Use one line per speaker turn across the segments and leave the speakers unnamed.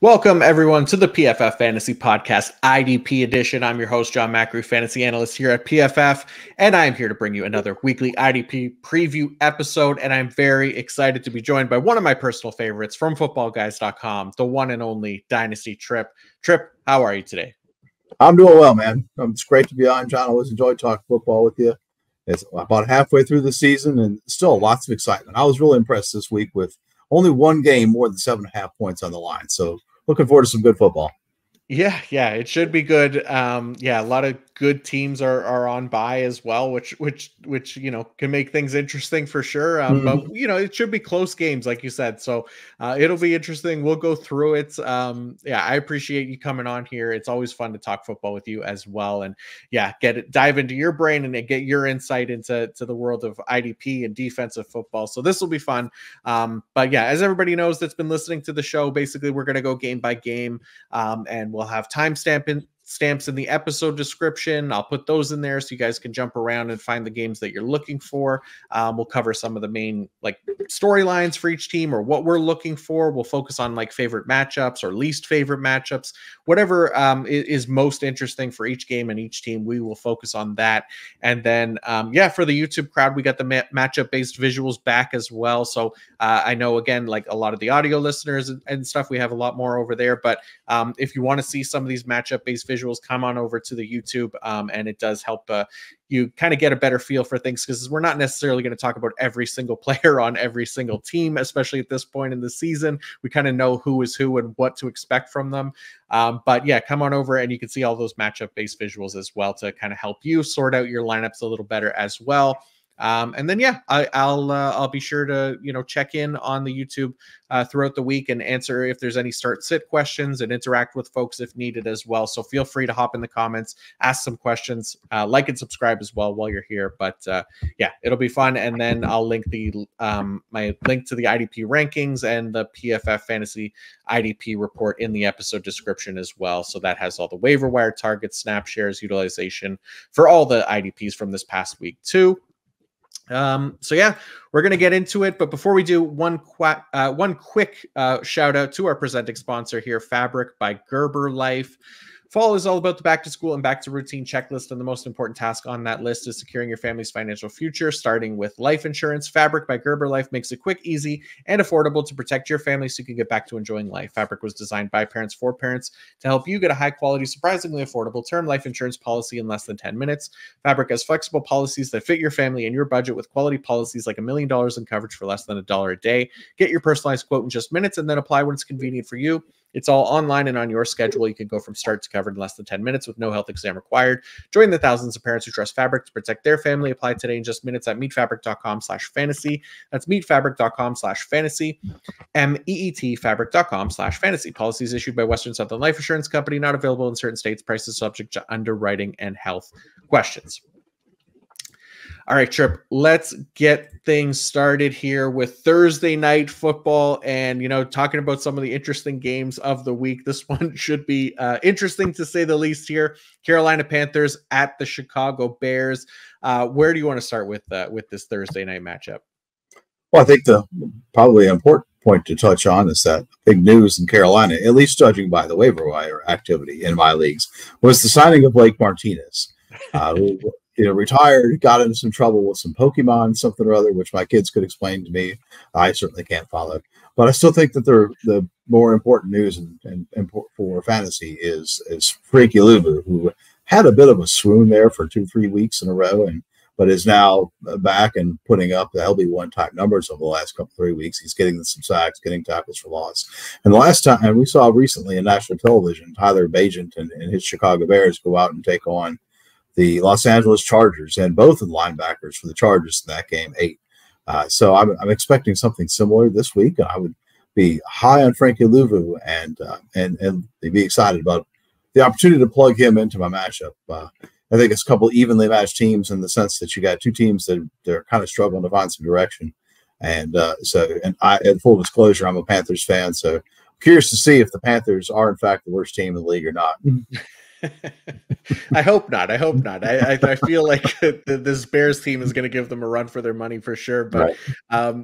Welcome, everyone, to the PFF Fantasy Podcast IDP edition. I'm your host, Jon Macri, fantasy analyst here at PFF, and I'm here to bring you another weekly IDP preview episode, and I'm very excited to be joined by one of my personal favorites from footballguys.com, the one and only Dynasty Tripp. Tripp, how are you today?
I'm doing well, man. It's great to be on, John. I always enjoy talking football with you. It's about halfway through the season, and still lots of excitement. I was really impressed this week with only one game more than 7.5 points on the line. So looking forward to some good football.
Yeah, it should be good. A lot of good teams are on bye as well, which can make things interesting for sure. But it should be close games, like you said. So it'll be interesting. We'll go through it. I appreciate you coming on here. It's always fun to talk football with you as well, and dive into your brain and get your insight into the world of IDP and defensive football. So this will be fun. As everybody knows that's been listening to the show, basically we're going to go game by game, and we'll have stamps in the episode description. I'll put those in there so you guys can jump around and find the games that you're looking for. We'll cover some of the main storylines for each team or what we're looking for. We'll focus on favorite matchups or least favorite matchups, whatever is most interesting for each game and each team. We will focus on that. And then, for the YouTube crowd, we got the matchup based visuals back as well. So I know, again, like a lot of the audio listeners and stuff, we have a lot more over there. But if you want to see some of these matchup based visuals, come on over to the YouTube, and it does help you kind of get a better feel for things, because we're not necessarily going to talk about every single player on every single team, especially at this point in the season. We kind of know who is who and what to expect from them. Come on over and you can see all those matchup based visuals as well to kind of help you sort out your lineups a little better as well. I'll be sure to check in on the YouTube throughout the week and answer if there's any start sit questions and interact with folks if needed as well. So feel free to hop in the comments, ask some questions, like and subscribe as well while you're here. But it'll be fun. And then I'll link my link to the IDP rankings and the PFF fantasy IDP report in the episode description as well. So that has all the waiver wire targets, snap shares, utilization for all the IDPs from this past week too. We're going to get into it. But before we do, one quick shout out to our presenting sponsor here, Fabric by Gerber Life. Fall is all about the back to school and back to routine checklist, and the most important task on that list is securing your family's financial future, starting with life insurance. Fabric by Gerber Life makes it quick, easy, and affordable to protect your family so you can get back to enjoying life. Fabric was designed by parents for parents to help you get a high-quality, surprisingly affordable term life insurance policy in less than 10 minutes. Fabric has flexible policies that fit your family and your budget, with quality policies like $1 million in coverage for less than $1 a day. Get your personalized quote in just minutes and then apply when it's convenient for you. It's all online and on your schedule. You can go from start to covered in less than 10 minutes with no health exam required. Join the thousands of parents who trust Fabric to protect their family. Apply today in just minutes at meetfabric.com/fantasy. That's meetfabric.com/fantasy. MEETfabric.com/fantasy. Policies issued by Western Southern Life Insurance Company, not available in certain states. Prices subject to underwriting and health questions. All right, Tripp, let's get things started here with Thursday night football and, talking about some of the interesting games of the week. This one should be interesting to say the least here. Carolina Panthers at the Chicago Bears. Where do you want to start with this Thursday night matchup?
Well, I think the probably important point to touch on is that big news in Carolina, at least judging by the waiver wire activity in my leagues, was the signing of Blake Martinez, who retired, got into some trouble with some Pokemon, something or other, which my kids could explain to me. I certainly can't follow. But I still think that the more important news and for fantasy is Frankie Luvu, who had a bit of a swoon there for 2-3 weeks in a row, but is now back and putting up the LB1 type numbers over the last 3 weeks. He's getting some sacks, getting tackles for loss. And the last time, and we saw recently in national television, Tyler Bagent and his Chicago Bears go out and take on the Los Angeles Chargers, and both of the linebackers for the Chargers in that game 8. So I'm expecting something similar this week. I would be high on Frankie Luvu and be excited about the opportunity to plug him into my matchup. I think it's a couple evenly matched teams in the sense that you got two teams that they're kind of struggling to find some direction. And in full disclosure, I'm a Panthers fan, so I'm curious to see if the Panthers are in fact the worst team in the league or not.
I hope not. I hope not. I feel like this Bears team is going to give them a run for their money for sure. But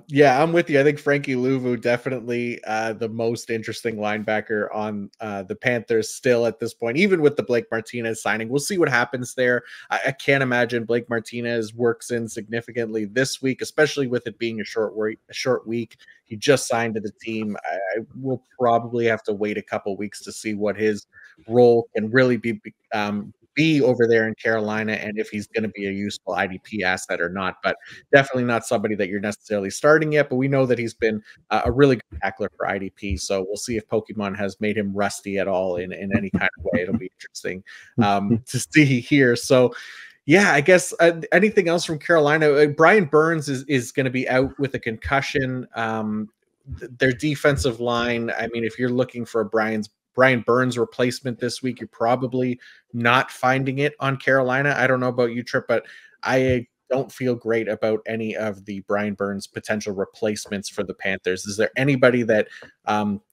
yeah, I'm with you. I think Frankie Louvu definitely the most interesting linebacker on the Panthers still at this point, even with the Blake Martinez signing. We'll see what happens there. I can't imagine Blake Martinez works in significantly this week, especially with it being a short week. He just signed to the team. I will probably have to wait a couple weeks to see what his role can really be over there in Carolina, and if he's going to be a useful IDP asset or not. But definitely not somebody that you're necessarily starting yet. But we know that he's been a really good tackler for IDP. So we'll see if Pokemon has made him rusty at all in any kind of way. It'll be interesting to see here. So yeah, I guess anything else from Carolina? Brian Burns is going to be out with a concussion. Their defensive line, I mean, if you're looking for a Brian Burns replacement this week, you're probably not finding it on Carolina. I don't know about you, Tripp, but I don't feel great about any of the Brian Burns potential replacements for the Panthers. Is there anybody that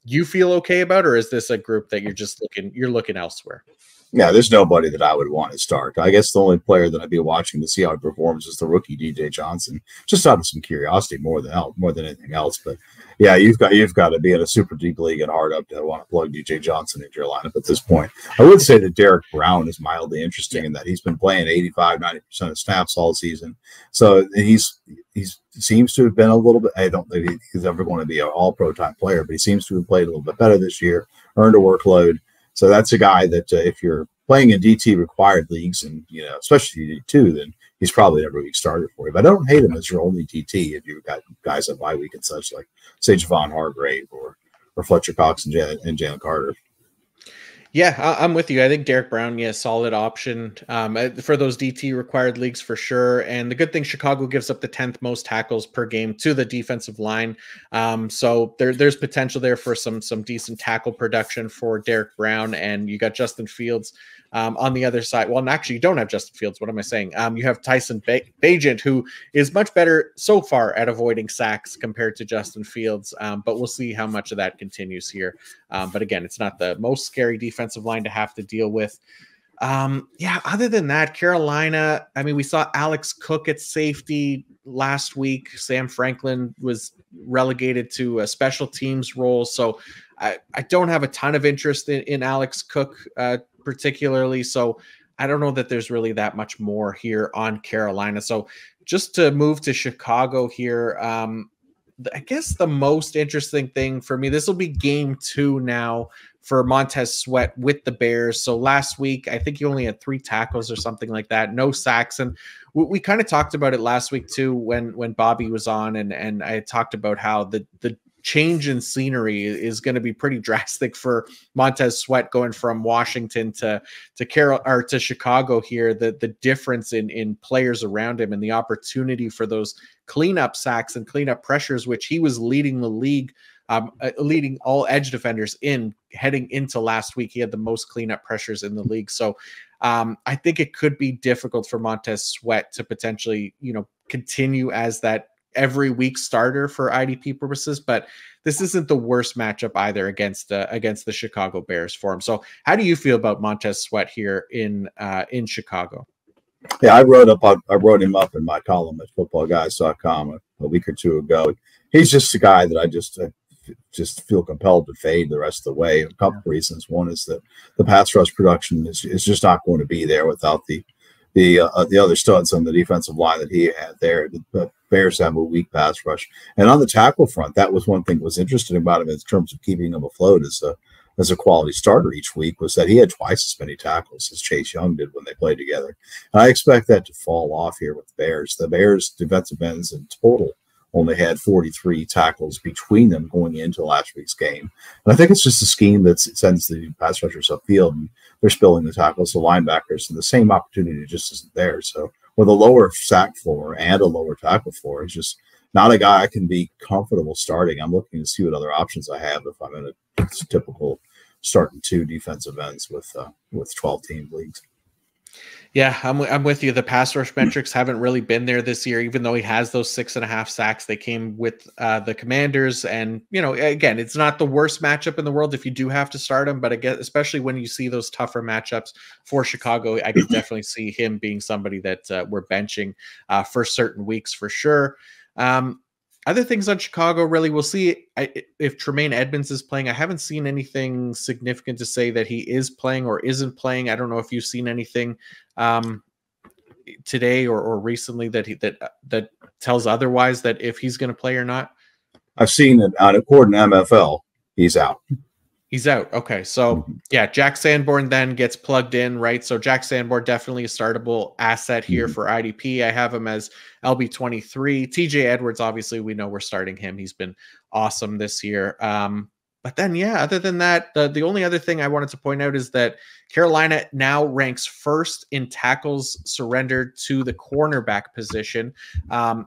you feel okay about, or is this a group that you're looking elsewhere?
Yeah, there's nobody that I would want to start. I guess the only player that I'd be watching to see how he performs is the rookie DJ Johnson, just out of some curiosity more than anything else. But yeah, you've got to be in a super deep league and hard up to want to plug DJ Johnson into your lineup at this point. I would say that Derek Brown is mildly interesting in that he's been playing 85-90% of snaps all season. So he seems to have been a little bit. I don't think he's ever going to be an all-pro type player, but he seems to have played a little bit better this year, earned a workload. So that's a guy that if you're playing in DT required leagues, and especially D2, then he's probably every week starter for you. But I don't hate him as your only DT if you've got guys on bye week and such, like say Javon Hargrave or Fletcher Cox and Jalen Carter.
Yeah, I'm with you. I think Derek Brown, solid option for those DT required leagues for sure. And the good thing, Chicago gives up the 10th most tackles per game to the defensive line. So there's potential there for some decent tackle production for Derek Brown. And you got Justin Fields on the other side. Well, actually, you don't have Justin Fields. What am I saying? You have Tyson Bagent, who is much better so far at avoiding sacks compared to Justin Fields. But we'll see how much of that continues here. But again, it's not the most scary defensive line to have to deal with. Other than that, Carolina, I mean, we saw Alex Cook at safety last week. Sam Franklin was relegated to a special teams role. So I don't have a ton of interest in Alex Cook particularly. So I don't know that there's really that much more here on Carolina. So just to move to Chicago here, I guess the most interesting thing for me, this will be game 2 now for Montez Sweat with the Bears. So last week, I think he only had 3 tackles or something like that, no sacks. And we kind of talked about it last week too, when Bobby was on, and I talked about how the change in scenery is going to be pretty drastic for Montez Sweat going from Washington to Chicago here. The difference in players around him and the opportunity for those cleanup sacks and cleanup pressures, which he was leading the league, leading all edge defenders in heading into last week. He had the most cleanup pressures in the league. So I think it could be difficult for Montez Sweat to potentially, continue as that every week starter for IDP purposes, but this isn't the worst matchup either against the Chicago Bears for him. So how do you feel about Montez Sweat here in Chicago?
Yeah, I wrote him up in my column at footballguys.com a week or two ago. He's just a guy that I just feel compelled to fade the rest of the way. A couple of reasons. One is that the pass rush production is just not going to be there without the other studs on the defensive line that he had there. The Bears have a weak pass rush. And on the tackle front, that was one thing that was interesting about him in terms of keeping him afloat as a quality starter each week, was that he had twice as many tackles as Chase Young did when they played together. And I expect that to fall off here with the Bears. The Bears defensive ends in total only had 43 tackles between them going into last week's game. And I think it's just a scheme that sends the pass rushers upfield, and they're spilling the tackles to linebackers, and the same opportunity just isn't there. So with a lower sack floor and a lower tackle floor, it's just not a guy I can be comfortable starting. I'm looking to see what other options I have if I'm in a typical starting 2 defensive ends with 12-team leagues.
Yeah, I'm with you. The pass rush metrics haven't really been there this year, even though he has those 6.5 sacks. They came with the Commanders, and again, it's not the worst matchup in the world if you do have to start him. But again, especially when you see those tougher matchups for Chicago, I could definitely see him being somebody that we're benching for certain weeks for sure. Other things on Chicago, really, we'll see if Tremaine Edmonds is playing. I haven't seen anything significant to say that he is playing or isn't playing. I don't know if you've seen anything today or recently that tells otherwise, that if he's going to play or not.
I've seen it according to MFL, he's out.
He's out. Okay. So yeah, Jack Sanborn then gets plugged in, right? So Jack Sanborn, definitely a startable asset here for IDP. I have him as LB23. TJ Edwards, obviously we know we're starting him. He's been awesome this year. But then, yeah, other than that, the only other thing I wanted to point out is that Carolina now ranks first in tackles surrendered to the cornerback position.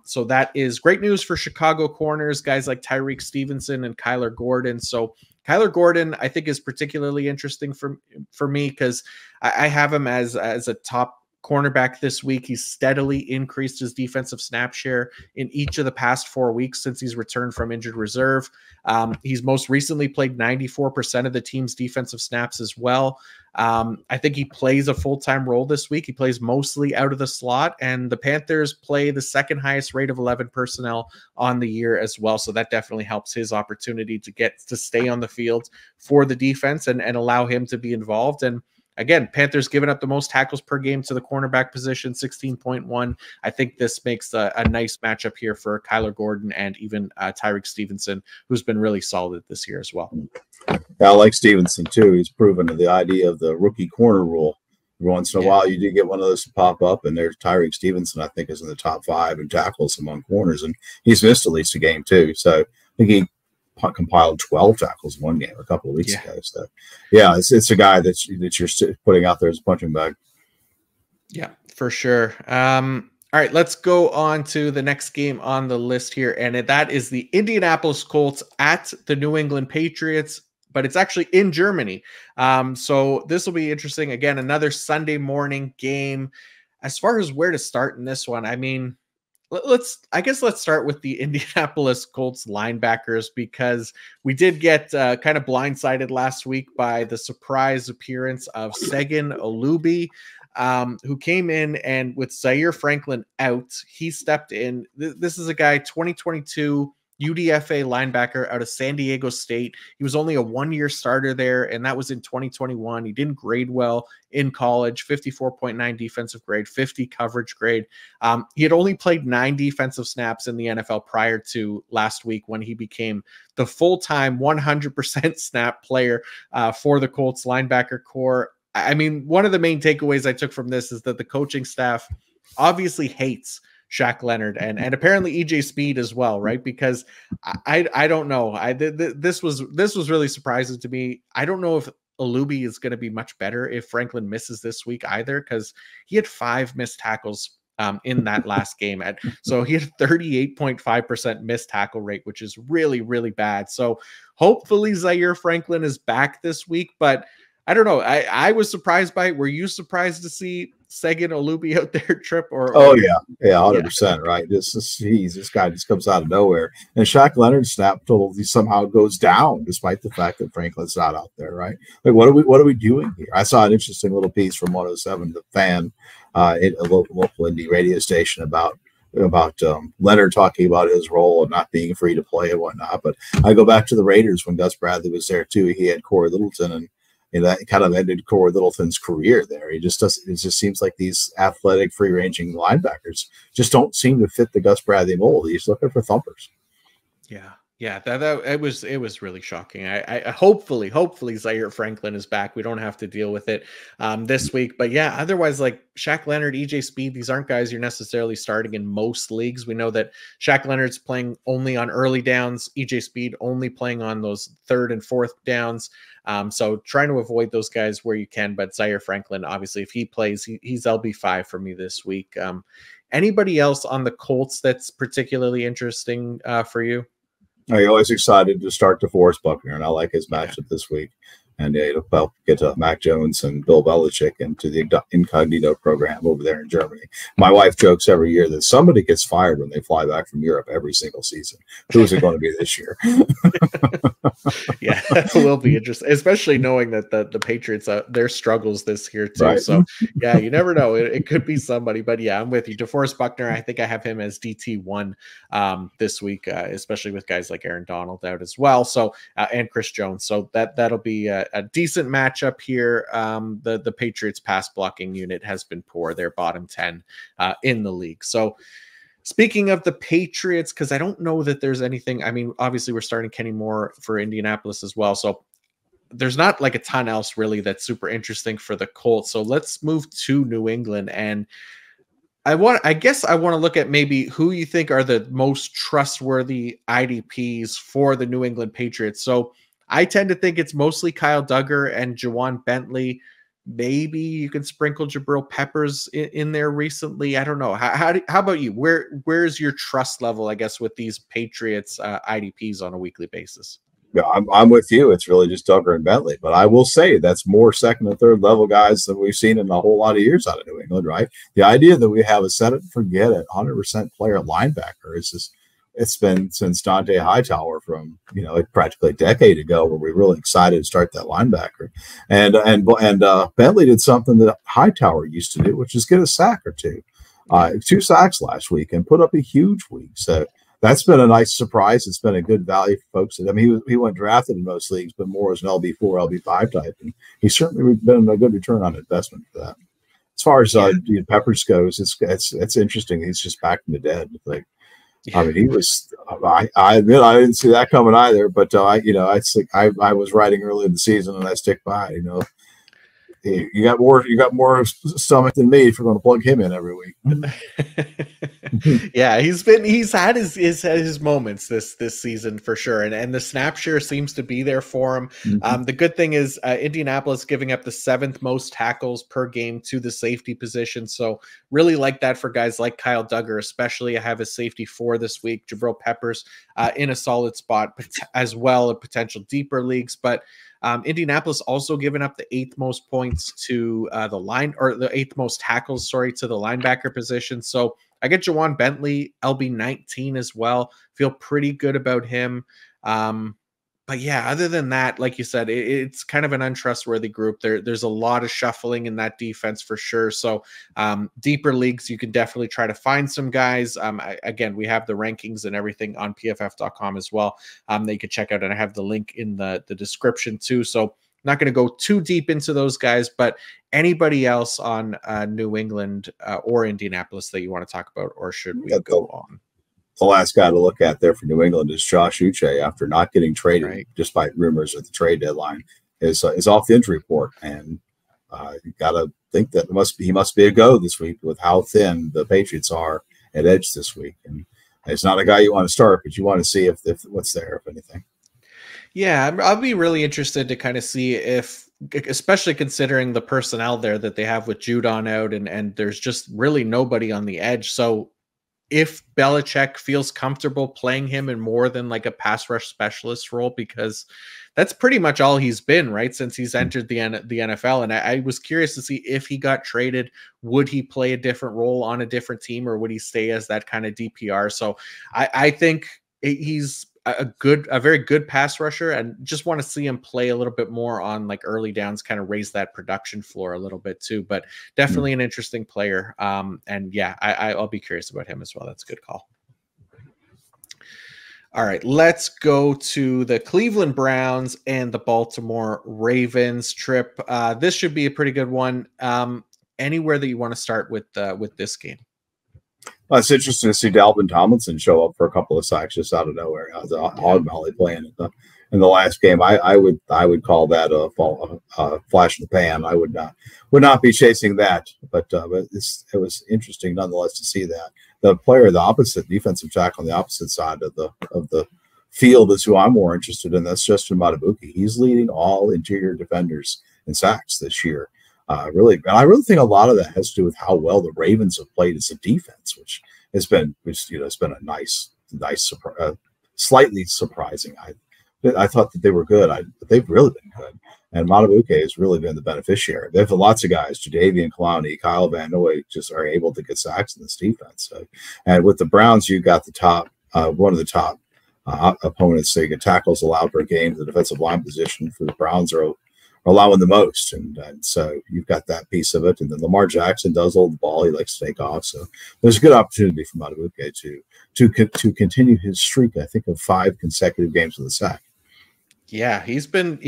So that is great news for Chicago corners, guys like Tyreek Stevenson and Kyler Gordon. So Kyler Gordon, I think, is particularly interesting for me because I have him as a top cornerback this week. He's steadily increased his defensive snap share in each of the past 4 weeks since he's returned from injured reserve. He's most recently played 94% of the team's defensive snaps as well. I think he plays a full-time role this week. He plays mostly out of the slot, and the Panthers play the second highest rate of 11 personnel on the year as well. So that definitely helps his opportunity to stay on the field for the defense and allow him to be involved. And again, Panthers giving up the most tackles per game to the cornerback position, 16.1. I think this makes a nice matchup here for Kyler Gordon and even Tyreek Stevenson, who's been really solid this year as well.
Yeah, I like Stevenson too. He's proven the idea of the rookie corner rule. Every once in a while, you do get one of those to pop up, and there's Tyreek Stevenson, I think, is in the top 5 in tackles among corners, and he's missed at least a game too. So I think he compiled 12 tackles in one game a couple of weeks ago. So yeah, it's a guy that you're putting out there as a punching bag.
Yeah, for sure. All right, let's go on to the next game on the list here, and that is the Indianapolis Colts at the New England Patriots, but it's actually in Germany. So this will be interesting. Again, another Sunday morning game. As far as where to start in this one, I mean, let's start with the Indianapolis Colts linebackers, because we did get kind of blindsided last week by the surprise appearance of Segan Olubi, who came in, and with Zaire Franklin out, he stepped in. This is a guy, 2022 UDFA linebacker out of San Diego State. He was only a 1-year starter there, and that was in 2021. He didn't grade well in college, 54.9 defensive grade, 50 coverage grade. He had only played 9 defensive snaps in the NFL prior to last week, when he became the full-time 100% snap player for the Colts linebacker core. I mean, one of the main takeaways I took from this is that the coaching staff obviously hates Shaq Leonard and apparently EJ Speed as well, right? Because I don't know. This was really surprising to me. I don't know if Olubi is going to be much better if Franklin misses this week either, because he had 5 missed tackles in that last game. So he had 38.5% missed tackle rate, which is really, really bad. So hopefully Zaire Franklin is back this week, but I don't know. I was surprised by it. Were you surprised to see Segan Olubi out there, Tripp?
Oh yeah, 100%, right. This guy just comes out of nowhere. And Shaq Leonard's snap total somehow goes down, despite the fact that Franklin's not out there, right? Like, what are we doing here? I saw an interesting little piece from 107, the fan, in a local indie radio station about Leonard talking about his role and not being free to play and whatnot. But I go back to the Raiders when Gus Bradley was there too. He had Corey Littleton, and that kind of ended Corey Littleton's career there. It just seems like these athletic, free-ranging linebackers just don't seem to fit the Gus Bradley mold. He's looking for thumpers.
Yeah, it was really shocking. I hopefully Zaire Franklin is back. We don't have to deal with it this week. But yeah, otherwise, like Shaq Leonard, EJ Speed, these aren't guys you're necessarily starting in most leagues. We know that Shaq Leonard's playing only on early downs, EJ Speed only playing on those 3rd and 4th downs. So trying to avoid those guys where you can. But Zaire Franklin, obviously, if he plays, he's LB5 for me this week. Anybody else on the Colts that's particularly interesting for you?
You're always excited to start DeForest Buckner, and I like his matchup this week. and it'll help get Mac Jones and Bill Belichick into the incognito program over there in Germany. My wife jokes every year that somebody gets fired when they fly back from Europe every single season. Who is it going to be this year?
Yeah, that will be interesting, especially knowing that the Patriots, their struggles this year too.
Right.
So yeah, you never know. It could be somebody, but yeah, I'm with you. DeForest Buckner, I think I have him as DT1 this week, especially with guys like Aaron Donald out as well. So and Chris Jones. So that'll be a decent matchup here. The Patriots pass blocking unit has been poor. They're bottom 10 in the league. So speaking of the Patriots, because I don't know that there's anything. I mean, obviously we're starting Kenny Moore for Indianapolis as well. So there's not like a ton else really that's super interesting for the Colts. So let's move to New England. And I guess I want to look at maybe who you think are the most trustworthy IDPs for the New England Patriots. So I tend to think it's mostly Kyle Duggar and Juwan Bentley. Maybe you can sprinkle Jabril Peppers in there recently. I don't know. How about you? Where's your trust level, I guess, with these Patriots IDPs on a weekly basis?
Yeah, I'm with you. It's really just Duggar and Bentley. But I will say that's more second and third level guys than we've seen in a whole lot of years out of New England, right? The idea that we have a set it and forget it 100% player linebacker is just, it's been since Dante Hightower from, practically a decade ago where we were really excited to start that linebacker. And Bentley did something that Hightower used to do, which is get a sack or two. 2 sacks last week and put up a huge week. So that's been a nice surprise. It's been a good value for folks. I mean, he went drafted in most leagues, but more as an LB4, LB5 type. And he's certainly been a good return on investment for that. As far as Peppers goes, it's interesting. He's just back from the dead. Like, I mean, he was. I admit I didn't see that coming either. But I was writing early in the season, and I stick by it. You got more stomach than me if you're going to plug him in every week.
Yeah, he's had his moments this season for sure, and the snap share seems to be there for him. Mm-hmm. The good thing is Indianapolis giving up the 7th most tackles per game to the safety position, so really like that for guys like Kyle Duggar, especially. I have his safety 4 this week. Jabril Peppers in a solid spot as well in potential deeper leagues, but Indianapolis also given up the 8th most points to the line, or the 8th most tackles, to the linebacker position. So I get Juwan Bentley, LB 19 as well. Feel pretty good about him. But yeah, other than that, like you said, it's kind of an untrustworthy group. There's a lot of shuffling in that defense for sure. So deeper leagues, you can definitely try to find some guys. Again, we have the rankings and everything on PFF.com as well. That you can check out, and I have the link in the description too. So I'm not going to go too deep into those guys, but anybody else on New England or Indianapolis that you want to talk about, or should we go on?
The last guy to look at there for New England is Josh Uche, after not getting traded, despite rumors at the trade deadline, is off the injury report, and you got to think that he must be a go this week with how thin the Patriots are at edge this week. And it's not a guy you want to start, but you want to see if what's there, if anything.
Yeah, I'll be really interested to kind of see if, especially considering the personnel there that they have with Judon out, and there's just really nobody on the edge. So if Belichick feels comfortable playing him in more than like a pass rush specialist role, because that's pretty much all he's been, right, since he's entered the NFL. And I was curious to see if he got traded, would he play a different role on a different team, or would he stay as that kind of DPR? So I think he's a very good pass rusher, and just want to see him play a little bit more on like early downs, kind of raise that production floor a little bit too. But definitely an interesting player. And yeah, I'll be curious about him as well. That's a good call. All right, let's go to the Cleveland Browns and the Baltimore Ravens. Tripp, this should be a pretty good one. Anywhere that you want to start with this game?
Well, it's interesting to see Dalvin Tomlinson show up for a couple of sacks just out of nowhere. Hog Molly playing in the last game. I would call that a flash in the pan. I would not be chasing that, but it was interesting nonetheless to see that. The player, the opposite defensive tackle on the opposite side of the field is who I'm more interested in. That's Justin Matabuki. He's leading all interior defenders in sacks this year. I really think a lot of that has to do with how well the Ravens have played as a defense, which has been a nice surprise, slightly surprising. I thought that they were good, but they've really been good. And Matabuke has really been the beneficiary. They've had lots of guys, Jadeveon Clowney, Kyle Van Noy, just are able to get sacks in this defense. So, and with the Browns, you got the top, one of the top opponents. So you get tackles allowed per game. The defensive line position for the Browns are allowing the most. And so you've got that piece of it. And then Lamar Jackson does hold the ball. He likes to take off. So there's a good opportunity for Matabuke to continue his streak, I think, of 5 consecutive games with a sack.
Yeah, he's been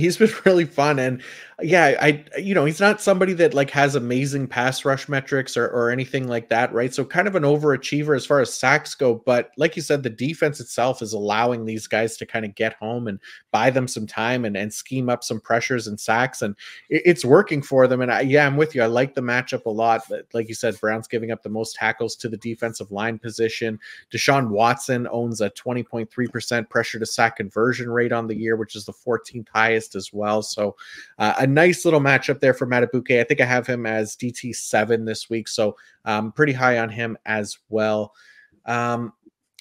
really fun. And yeah, he's not somebody that like has amazing pass rush metrics or anything like that, right? So kind of an overachiever as far as sacks go. But like you said, the defense itself is allowing these guys to kind of get home and buy them some time and scheme up some pressures and sacks. And it's working for them. And I'm with you. I like the matchup a lot. But like you said, Brown's giving up the most tackles to the defensive line position. Deshaun Watson owns a 20.3% pressure to sack conversion rate on the year, which is the 14th highest as well. So a nice little matchup there for Matabuke. I think I have him as DT7 this week, so pretty high on him as well.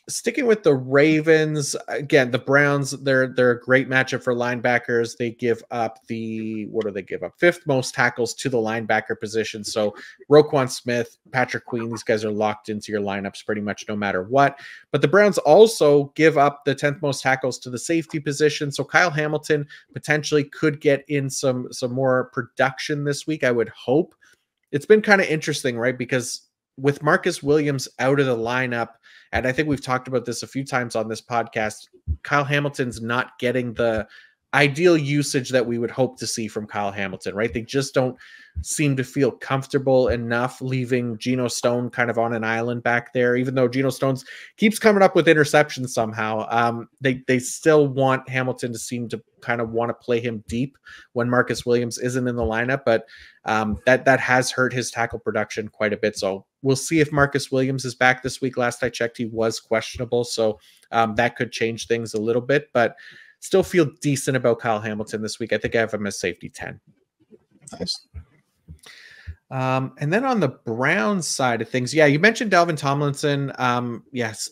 Sticking with the Ravens, again, the Browns, they're a great matchup for linebackers. They give up what do they give up? 5th most tackles to the linebacker position. So Roquan Smith, Patrick Queen, these guys are locked into your lineups pretty much no matter what. But the Browns also give up the 10th most tackles to the safety position. So Kyle Hamilton potentially could get in some more production this week, I would hope. It's been kind of interesting, right? Because with Marcus Williams out of the lineup, and I think we've talked about this a few times on this podcast, Kyle Hamilton's not getting the ideal usage that we would hope to see from Kyle Hamilton, right? They just don't seem to feel comfortable enough leaving Geno Stone kind of on an island back there, even though Geno Stone's keeps coming up with interceptions somehow. They still want Hamilton to seem to kind of want to play him deep when Marcus Williams isn't in the lineup, but that has hurt his tackle production quite a bit. So we'll see if Marcus Williams is back this week. Last I checked, he was questionable, so that could change things a little bit, but still feel decent about Kyle Hamilton this week. I think I have him as safety 10.
Nice.
And then on the Browns side of things, yeah, you mentioned Dalvin Tomlinson. Yes,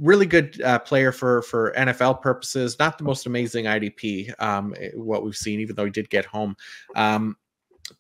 really good player for NFL purposes. Not the most amazing IDP, what we've seen, even though he did get home.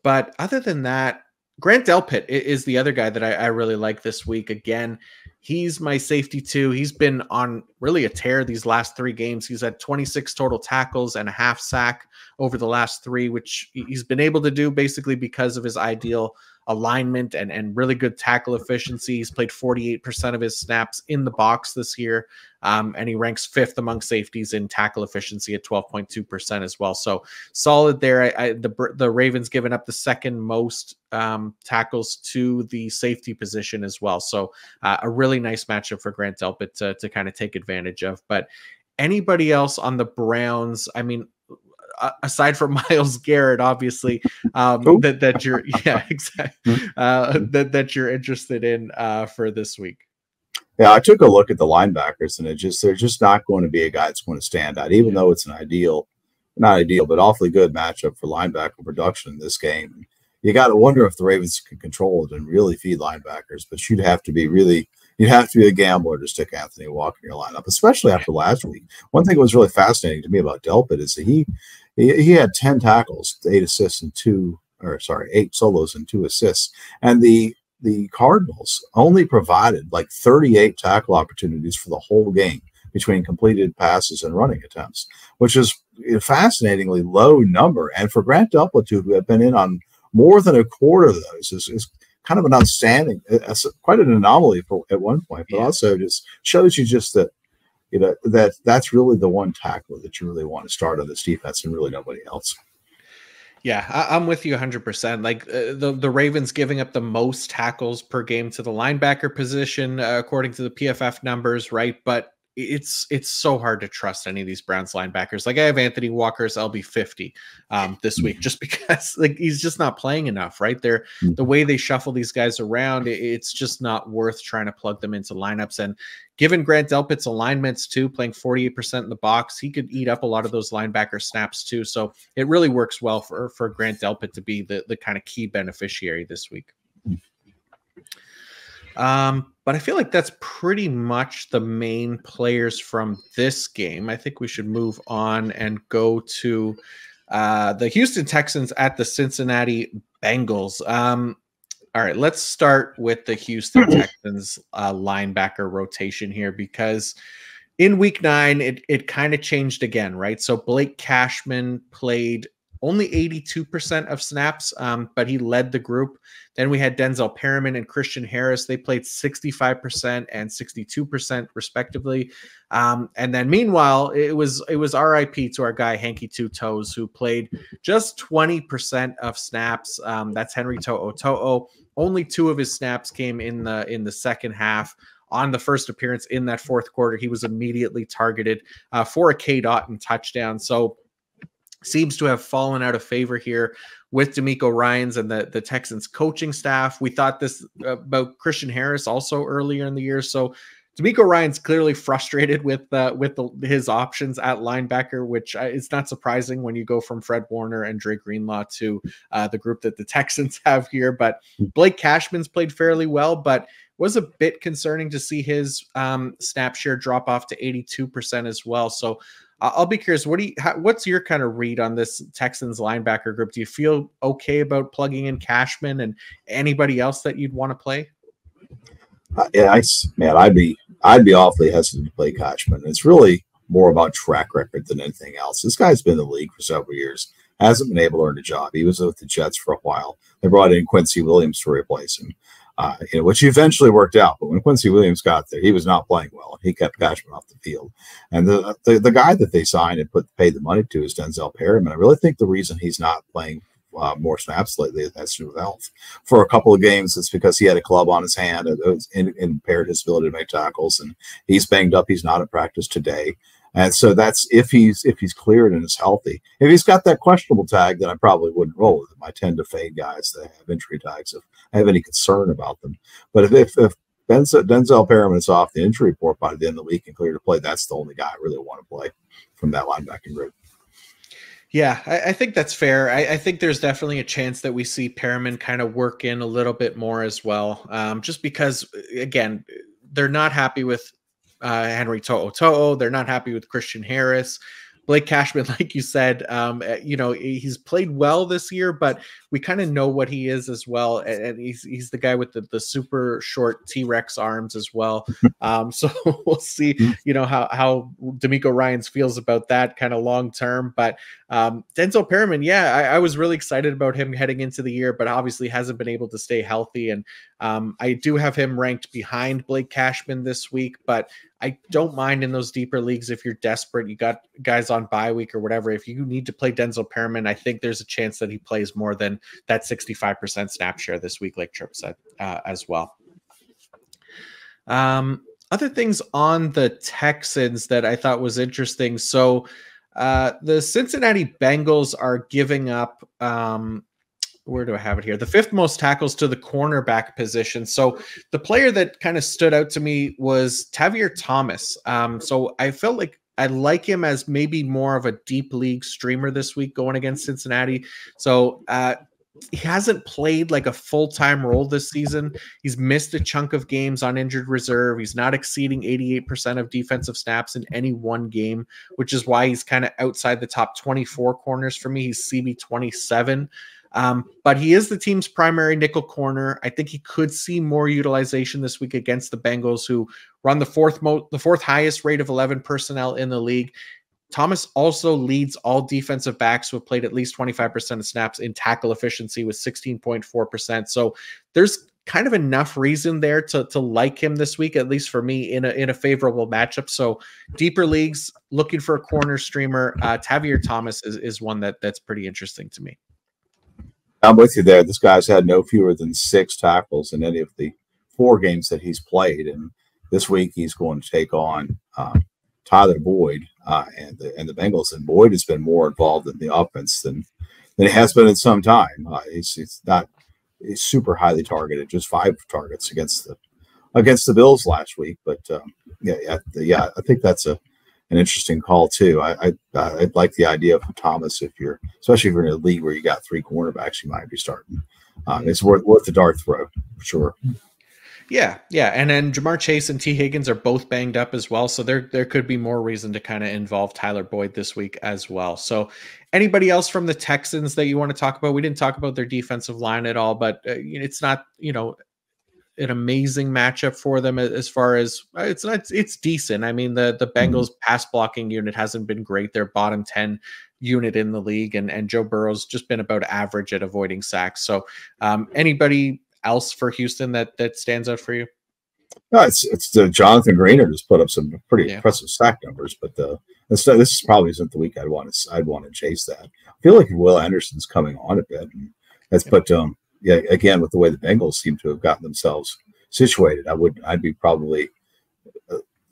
But other than that, Grant Delpit is the other guy that I really like this week. Again, he's my safety too. He's been on really a tear these last 3 games. He's had 26 total tackles and a half sack over the last 3, which he's been able to do basically because of his ideal alignment and really good tackle efficiency. He's played 48% of his snaps in the box this year, and he ranks 5th among safeties in tackle efficiency at 12.2% as well. So solid there. The Ravens given up the 2nd most tackles to the safety position as well. So a really nice matchup for Grant Delpit to kind of take advantage of. But anybody else on the Browns, I mean, aside from Myles Garrett, obviously, that you're exactly that you're interested in for this week.
Yeah, I took a look at the linebackers, and they're just not going to be a guy that's going to stand out, even though it's not ideal, but awfully good matchup for linebacker production in this game. You got to wonder if the Ravens can control it and really feed linebackers, but you'd have to be a gambler to stick Anthony Walker in your lineup, especially after last week. One thing that was really fascinating to me about Delpit is that he had 10 tackles, 8 solos and 2 assists. And the Cardinals only provided like 38 tackle opportunities for the whole game between completed passes and running attempts, which is a fascinatingly low number. And for Grant Delpit, who have been in on more than a quarter of those, is kind of an outstanding, quite an anomaly at one point, but also just shows you just that, that's really the one tackler that you really want to start on this defense and really nobody else.
Yeah, I'm with you 100%. Like the Ravens giving up the most tackles per game to the linebacker position, according to the PFF numbers, right? But it's so hard to trust any of these Browns linebackers. Like I have Anthony Walker's LB 50 this week, just because like he's just not playing enough, right? The way they shuffle these guys around, it's just not worth trying to plug them into lineups. And given Grant Delpit's alignments too, playing 48% in the box, he could eat up a lot of those linebacker snaps too. So it really works well for Grant Delpit to be the kind of key beneficiary this week. But I feel like that's pretty much the main players from this game. I think we should move on and go to The Houston Texans at the Cincinnati Bengals. All right, let's start with the Houston Texans linebacker rotation here, because in week 9, it kind of changed again, right? So Blake Cashman played only 82% of snaps, but he led the group. Then we had Denzel Perryman and Christian Harris. They played 65% and 62% respectively. And then meanwhile, it was RIP to our guy Hanky Two Toes, who played just 20% of snaps. That's Henry To'o. Only 2 of his snaps came in the second half. On the first appearance in that fourth quarter, he was immediately targeted for a KDOT and touchdown. So seems to have fallen out of favor here with DeMeco Ryans and the Texans coaching staff. We thought this about Christian Harris also earlier in the year. So DeMeco Ryans clearly frustrated with his options at linebacker, which is not surprising when you go from Fred Warner and Dre Greenlaw to the group that the Texans have here. But Blake Cashman's played fairly well, but was a bit concerning to see his snap share drop off to 82% as well. So I'll be curious. What's your kind of read on this Texans linebacker group? Do you feel okay about plugging in Cashman and anybody else that you'd want to play?
Yeah, I'd be awfully hesitant to play Cashman. It's really more about track record than anything else. This guy's been in the league for several years, hasn't been able to earn a job. He was with the Jets for a while. They brought in Quincy Williams to replace him, which eventually worked out. But when Quincy Williams got there, he was not playing well. He kept Cashman off the field. And the guy that they signed and paid the money to is Denzel Perryman. I really think the reason he's not playing more snaps lately has to do with health. For a couple of games, it's because he had a club on his hand and impaired his ability to make tackles, and he's banged up. He's not at practice today. And so that's if he's cleared and is healthy. If he's got that questionable tag, then I probably wouldn't roll with him. I tend to fade guys that have injury tags if I have any concern about them. But if Denzel Perryman is off the injury report by the end of the week and clear to play, that's the only guy I really want to play from that linebacking group.
Yeah, I think that's fair. I think there's definitely a chance that we see Perriman kind of work in a little bit more as well. Just because, again, they're not happy with Henry To'o. They're not happy with Christian Harris. Blake Cashman, like you said, he's played well this year, but we kind of know what he is as well. And he's the guy with the super short T-Rex arms as well. So we'll see, how DeMeco Ryans feels about that kind of long term. But Denzel Perryman, I was really excited about him heading into the year, but obviously hasn't been able to stay healthy. And I do have him ranked behind Blake Cashman this week, but I don't mind in those deeper leagues if you're desperate, you got guys on bye week or whatever. If you need to play Denzel Perryman, I think there's a chance that he plays more than that 65% snap share this week, like Tripp said as well. Other things on the Texans that I thought was interesting. So the Cincinnati Bengals are giving up where do I have it here? The 5th most tackles to the cornerback position. So the player that kind of stood out to me was Tavier Thomas. So I felt like I like him as maybe more of a deep league streamer this week going against Cincinnati. So he hasn't played like a full-time role this season. He's missed a chunk of games on injured reserve. He's not exceeding 88% of defensive snaps in any one game, which is why he's kind of outside the top 24 corners for me. He's CB 27. But he is the team's primary nickel corner. I think he could see more utilization this week against the Bengals, who run the fourth highest rate of 11 personnel in the league. Thomas also leads all defensive backs who have played at least 25% of snaps in tackle efficiency with 16.4%. So there's kind of enough reason there to like him this week, at least for me, in a favorable matchup. So deeper leagues, looking for a corner streamer, Tavier Thomas is one that's pretty interesting to me.
I'm with you there. This guy's had no fewer than 6 tackles in any of the 4 games that he's played, and this week he's going to take on Tyler Boyd and the Bengals. And Boyd has been more involved in the offense than he has been in some time. He's super highly targeted, just 5 targets against the Bills last week. But I think that's an interesting call too. I'd like the idea of Thomas especially if you're in a league where you got 3 cornerbacks, you might be starting. It's worth the dart throw for sure.
Yeah, yeah, and then Jamar Chase and T. Higgins are both banged up as well, so there could be more reason to kind of involve Tyler Boyd this week as well. So, anybody else from the Texans that you want to talk about? We didn't talk about their defensive line at all, but it's not an amazing matchup for them as far as it's decent. I mean, the Bengals pass blocking unit hasn't been great. They're bottom 10 unit in the league, and Joe Burrow's just been about average at avoiding sacks. So, anybody else for Houston that stands out for you?
No, it's Jonathan Greener just put up some pretty impressive sack numbers, but this probably isn't the week I'd want to chase that. I feel like Will Anderson's coming on a bit, and again, with the way the Bengals seem to have gotten themselves situated, I'd be probably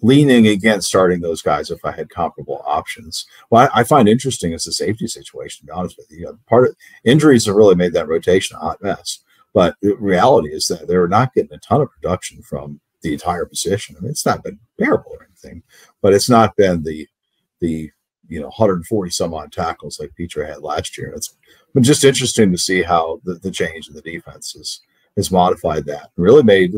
leaning against starting those guys if I had comparable options. Well, I find interesting is the safety situation, to be honest with you. Part of injuries have really made that rotation a hot mess. But the reality is that they're not getting a ton of production from the entire position. I mean, it's not been terrible or anything, but it's not been the 140 some odd tackles like Petrie had last year. It's been just interesting to see how the change in the defense has modified that. Really made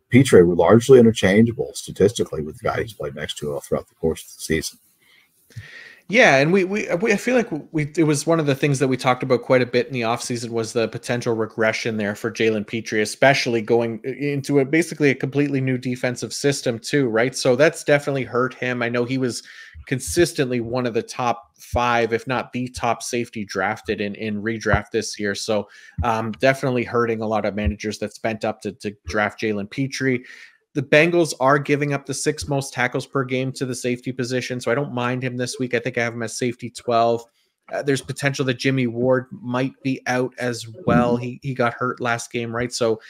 Petrie largely interchangeable statistically with the guy he's played next to throughout the course of the season.
Yeah, and I feel like it was one of the things that we talked about quite a bit in the offseason was the potential regression there for Jalen Petrie, especially going into basically a completely new defensive system too, right? So that's definitely hurt him. I know he was consistently one of the top 5, if not the top safety drafted in redraft this year. So definitely hurting a lot of managers that spent up to draft Jalen Petrie. The Bengals are giving up the 6th most tackles per game to the safety position, so I don't mind him this week. I think I have him as safety 12. There's potential that Jimmy Ward might be out as well. He got hurt last game, right? So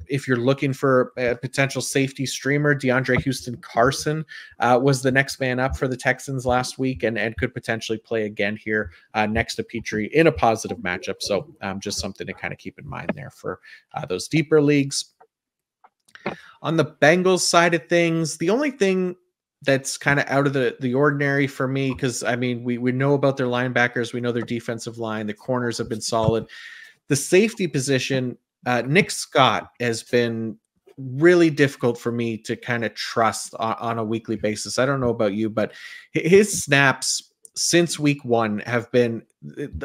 if you're looking for a potential safety streamer, DeAndre Houston Carson was the next man up for the Texans last week and could potentially play again here next to Petrie in a positive matchup. So just something to kind of keep in mind there for those deeper leagues. On the Bengals side of things, the only thing that's kind of out of the ordinary for me, because I mean, we know about their linebackers, we know their defensive line, the corners have been solid. The safety position, Nick Scott has been really difficult for me to kind of trust on a weekly basis. I don't know about you, but his snaps since week 1 have been,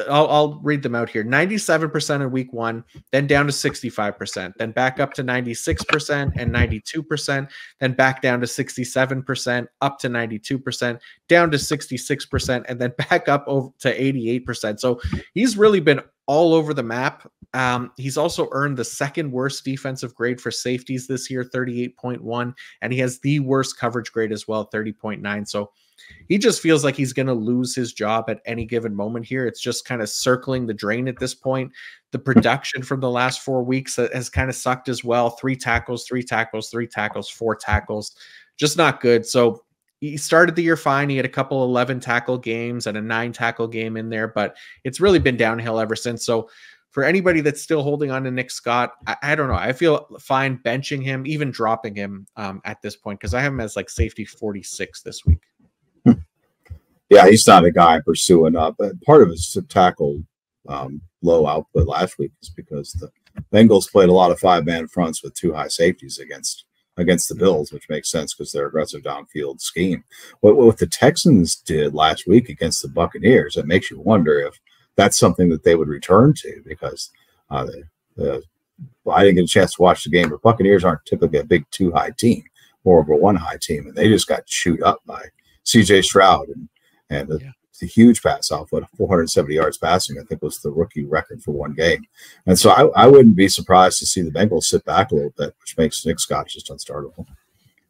I'll read them out here, 97% in week 1, then down to 65%, then back up to 96% and 92%, then back down to 67%, up to 92%, down to 66%, and then back up over to 88%. So he's really been all over the map. He's also earned the 2nd worst defensive grade for safeties this year, 38.1, and he has the worst coverage grade as well, 30.9. So he just feels like he's going to lose his job at any given moment here. It's just kind of circling the drain at this point. The production from the last 4 weeks has kind of sucked as well. 3 tackles, 3 tackles, 3 tackles, 4 tackles. Just not good. So he started the year fine. He had a couple 11 tackle games and a 9 tackle game in there, but it's really been downhill ever since. So for anybody that's still holding on to Nick Scott, I don't know. I feel fine benching him, even dropping him at this point, because I have him as like safety 46 this week.
Yeah, he's not a guy pursuing up. Part of his tackle low output last week is because the Bengals played a lot of 5-man fronts with 2 high safeties against the Bills, which makes sense because their aggressive downfield scheme. What the Texans did last week against the Buccaneers, it makes you wonder if that's something that they would return to, because I didn't get a chance to watch the game, but Buccaneers aren't typically a big 2-high team, more of a 1-high team, and they just got chewed up by C.J. Stroud and the huge pass output, 470 yards passing, I think was the rookie record for one game. And so I wouldn't be surprised to see the Bengals sit back a little bit, which makes Nick Scott just unstartable.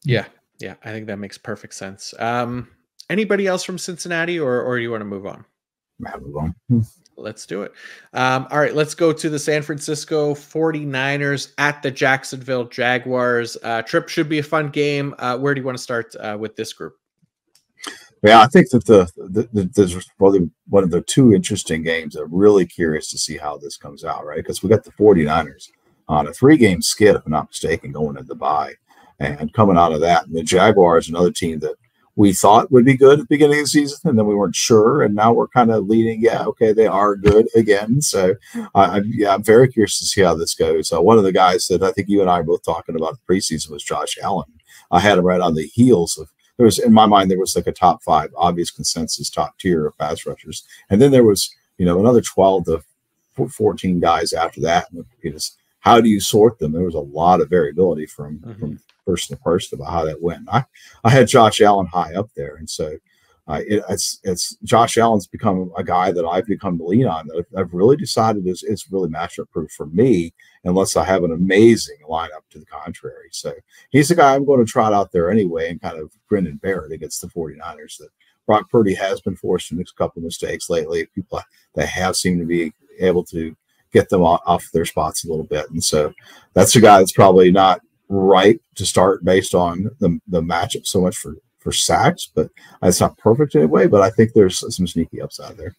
Yeah, I think that makes perfect sense. Anybody else from Cincinnati, or you want to move on?
Move on.
Let's do it. All right, let's go to the San Francisco 49ers at the Jacksonville Jaguars. Tripp, should be a fun game. Where do you want to start with this group?
Yeah, I think that there's probably one of the 2 interesting games. I'm really curious to see how this comes out, right? Because we got the 49ers on a 3-game skid, if I'm not mistaken, going into the bye. And coming out of that, and the Jaguars, another team that we thought would be good at the beginning of the season, and then we weren't sure, and now we're kind of leaning, yeah, okay, they are good again. So I'm very curious to see how this goes. One of the guys that I think you and I are both talking about the preseason was Josh Allen. I had him right on the heels of, there was, in my mind, there was like a top 5 obvious consensus top tier of pass rushers, and then there was, another 12 to 14 guys after that. And how do you sort them? There was a lot of variability from person to person about how that went. I had Josh Allen high up there, and so it's Josh Allen's become a guy that I've become to lean on. That I've really decided is really matchup proof for me, unless I have an amazing lineup to the contrary. So he's the guy I'm going to trot out there anyway, and kind of grin and bear it against the 49ers. That Brock Purdy has been forced to make a couple of mistakes lately. People that have seemed to be able to get them off their spots a little bit, and so that's a guy that's probably not right to start based on the matchup so much for sacks, but it's not perfect anyway. But I think there's some sneaky upside there.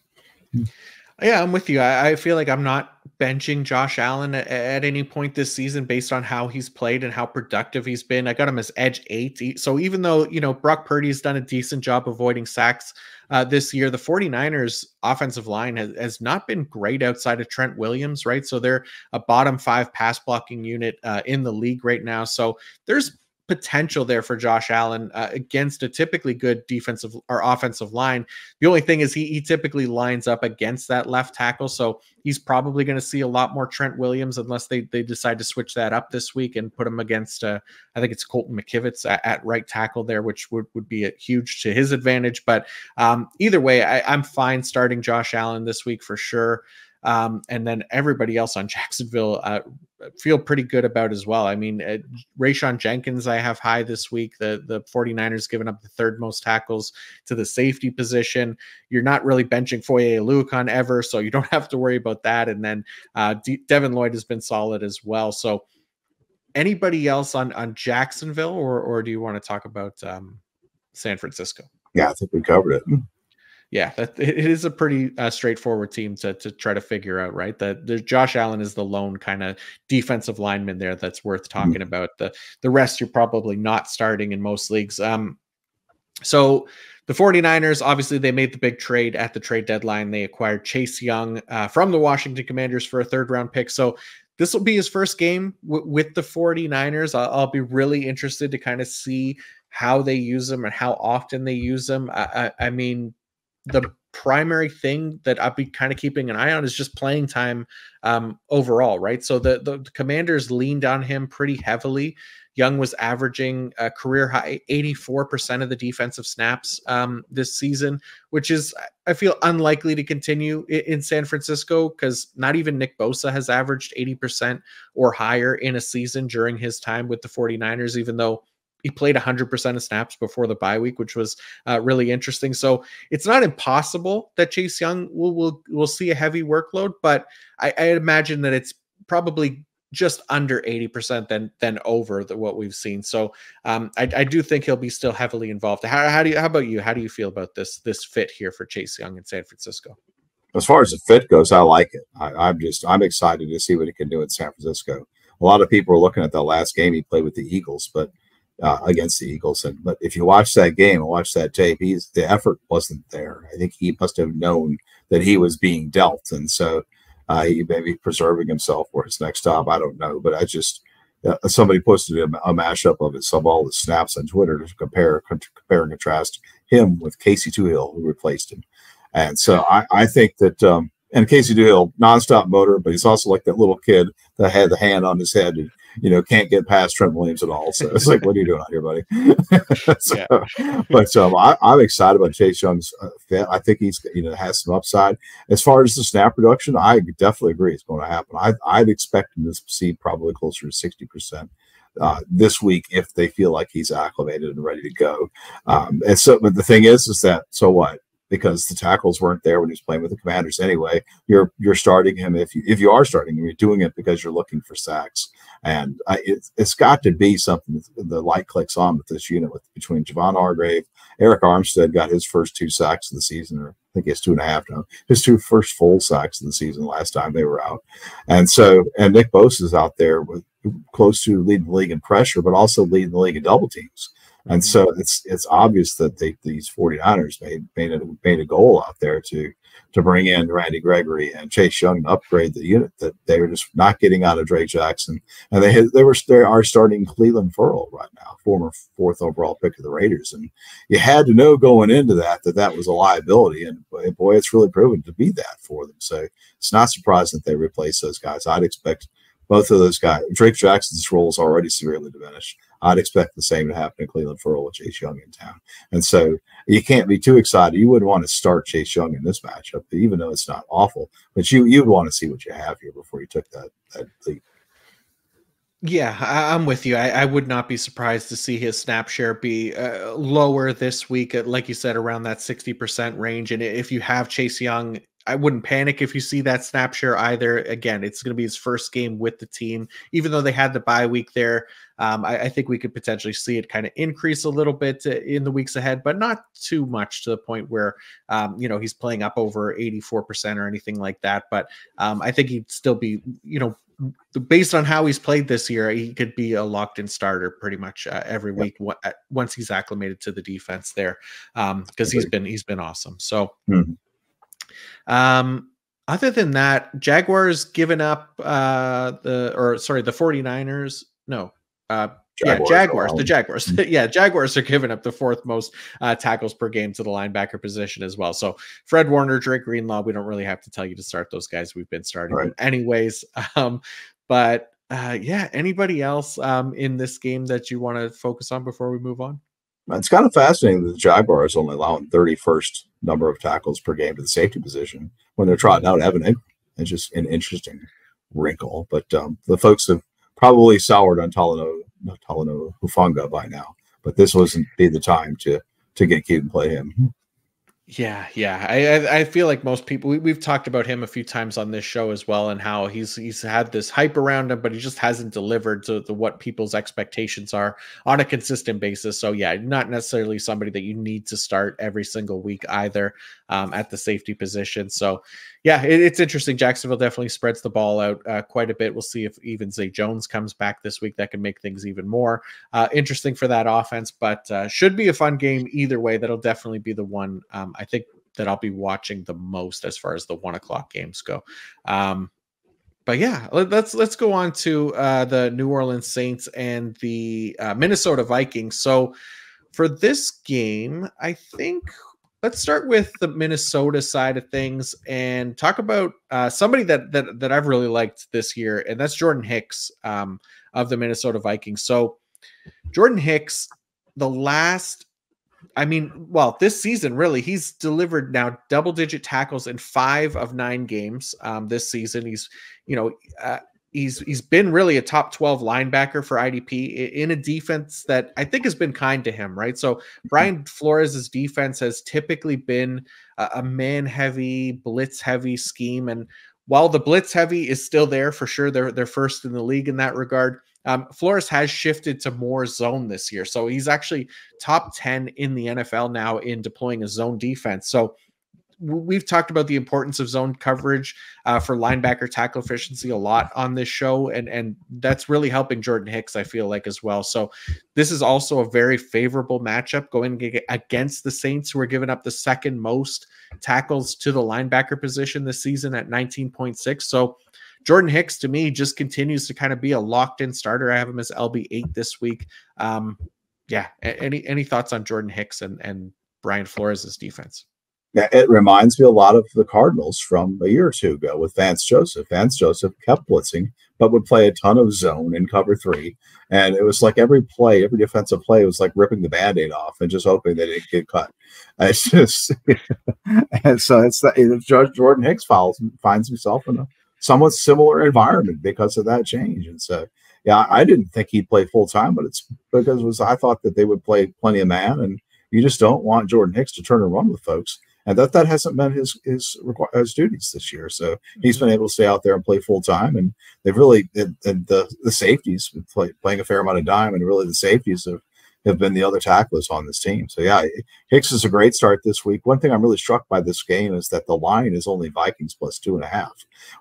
Yeah, I'm with you. I feel like I'm not benching Josh Allen at any point this season based on how he's played and how productive he's been. I got him as edge 8. So even though, Brock Purdy's done a decent job avoiding sacks this year, the 49ers offensive line has not been great outside of Trent Williams, right? So they're a bottom 5 pass blocking unit in the league right now. So there's potential there for Josh Allen against a typically good defensive or offensive line. The only thing is he typically lines up against that left tackle, so he's probably going to see a lot more Trent Williams unless they decide to switch that up this week and put him against I think it's Colton McKivitz at right tackle there, which would be huge to his advantage. But either way, I'm fine starting Josh Allen this week for sure. And then everybody else on Jacksonville feel pretty good about as well. I mean, Rayshon Jenkins I have high this week. The 49ers giving up the 3rd most tackles to the safety position. You're not really benching Foye Oluokun ever, so you don't have to worry about that. And then Devin Lloyd has been solid as well. So anybody else on Jacksonville, or do you want to talk about San Francisco?
Yeah, I think we covered it.
Yeah, it is a pretty straightforward team to try to figure out, right? That Josh Allen is the lone kind of defensive lineman there that's worth talking about. The rest you're probably not starting in most leagues. So the 49ers, obviously they made the big trade at the trade deadline. They acquired Chase Young from the Washington Commanders for a 3rd round pick. So this will be his first game with the 49ers. I'll be really interested to kind of see how they use him and how often they use him. I mean, the primary thing that I'll be kind of keeping an eye on is just playing time overall, right? So the Commanders leaned on him pretty heavily. Young was averaging a career high 84% of the defensive snaps this season, which is, I feel, unlikely to continue in San Francisco, because not even Nick Bosa has averaged 80% or higher in a season during his time with the 49ers, even though he played 100% of snaps before the bye week, which was really interesting. So it's not impossible that Chase Young will see a heavy workload, but I imagine that it's probably just under 80% than over what we've seen. So I do think he'll be still heavily involved. How about you? How do you feel about this fit here for Chase Young in San Francisco?
As far as the fit goes, I like it. I'm excited to see what he can do in San Francisco. A lot of people are looking at the last game he played with the Eagles, but against the Eagles. But if you watch that game and watch that tape, the effort wasn't there. I think he must have known that he was being dealt, and so he may be preserving himself for his next stop. I don't know, but I just somebody posted a mashup of it, some all the snaps on Twitter to compare and contrast him with Casey Tuhill, who replaced him. And so I think that and Casey Tuhill, nonstop motor, but he's also like that little kid that had the hand on his head and can't get past Trent Williams at all. So it's like, what are you doing out here, buddy? But I'm excited about Chase Young's fit. I think he's has some upside. As far as the snap reduction, I definitely agree it's going to happen. I'd expect him to see probably closer to 60%. This week, if they feel like he's acclimated and ready to go. And so, but the thing is that, so what? Because the tackles weren't there when he was playing with the Commanders anyway. You're starting him if you are starting him, you're doing it because you're looking for sacks. And it's got to be something the light clicks on with this unit between Javon Hargrave, Eric Armstead got his first 2 sacks of the season, or I think he has 2.5 now. His 2 first full sacks of the season last time they were out. And Nick Bosa is out there with close to leading the league in pressure, but also leading the league in double teams. And so it's obvious that these 49ers made a goal out there to bring in Randy Gregory and Chase Young to upgrade the unit that they were just not getting out of Drake Jackson. And they are starting Cleveland Ferrell right now, former 4th overall pick of the Raiders. And you had to know going into that was a liability. And boy, it's really proven to be that for them. So it's not surprising that they replace those guys. I'd expect both of those guys. Drake Jackson's role is already severely diminished. I'd expect the same to happen to Cleveland Ferrell with Chase Young in town. And so you can't be too excited. You wouldn't want to start Chase Young in this matchup, even though it's not awful. But you'd want to see what you have here before you took that leap.
Yeah, I'm with you. I would not be surprised to see his snap share be lower this week, like you said, around that 60% range. And if you have Chase Young, I wouldn't panic if you see that snap share either. Again, it's going to be his first game with the team, even though they had the bye week there. I think we could potentially see it kind of increase a little bit in the weeks ahead, but not too much to the point where, he's playing up over 84% or anything like that. But I think he'd still be, based on how he's played this year, he could be a locked-in starter pretty much every week once he's acclimated to the defense there, because he's been awesome. So. Other than that, Jaguars given up the 49ers. No, Jaguars. The Jaguars. Jaguars are giving up the 4th most tackles per game to the linebacker position as well. So Fred Warner, Drake Greenlaw, we don't really have to tell you to start those guys. We've been starting them anyways. But anybody else in this game that you want to focus on before we move on?
It's kind of fascinating that the Jaguars only allowing 31st number of tackles per game to the safety position when they're trotting out Evan Ingram. It's just an interesting wrinkle. But the folks have probably soured on Talanoa Hufanga by now. But this wasn't be the time to get cute and play him.
Yeah. I feel like most people, we've talked about him a few times on this show as well, and how he's had this hype around him, but he just hasn't delivered to what people's expectations are on a consistent basis. So not necessarily somebody that you need to start every single week either at the safety position. So it's interesting. Jacksonville definitely spreads the ball out quite a bit. We'll see if even Zay Jones comes back this week. That can make things even more interesting for that offense, but should be a fun game either way. That'll definitely be the one I think that I'll be watching the most as far as the 1 o'clock games go. But let's go on to the New Orleans Saints and the Minnesota Vikings. So for this game, I think let's start with the Minnesota side of things and talk about somebody that I've really liked this year, and that's Jordan Hicks of the Minnesota Vikings. So Jordan Hicks, this season, really, he's delivered now double-digit tackles in 5 of 9 games this season. He's been really a top 12 linebacker for IDP in a defense that I think has been kind to him, right? So Brian Flores' defense has typically been a man-heavy, blitz-heavy scheme, and while the blitz-heavy is still there for sure, they're first in the league in that regard. Flores has shifted to more zone this year. So he's actually top 10 in the NFL now in deploying a zone defense. So we've talked about the importance of zone coverage for linebacker tackle efficiency a lot on this show. And that's really helping Jordan Hicks, I feel like, as well. So this is also a very favorable matchup going against the Saints, who are giving up the 2nd most tackles to the linebacker position this season at 19.6. So Jordan Hicks, to me, just continues to kind of be a locked-in starter. I have him as LB8 this week. Any thoughts on Jordan Hicks and Brian Flores' defense?
Yeah, it reminds me a lot of the Cardinals from a year or two ago with Vance Joseph. Vance Joseph kept blitzing, but would play a ton of zone in cover 3. And it was like every defensive play was like ripping the Band-Aid off and just hoping that it get cut. It's just, and so Jordan Hicks finds himself in a somewhat similar environment because of that change. And so, I didn't think he'd play full time, but it's because I thought that they would play plenty of man, and you just don't want Jordan Hicks to turn and run with folks. And that hasn't been his duties this year. So he's been able to stay out there and play full time. And they've really, the safeties playing a fair amount of dime, and really the safeties have been the other tacklers on this team. So Hicks is a great start this week. One thing I'm really struck by this game is that the line is only Vikings plus 2.5,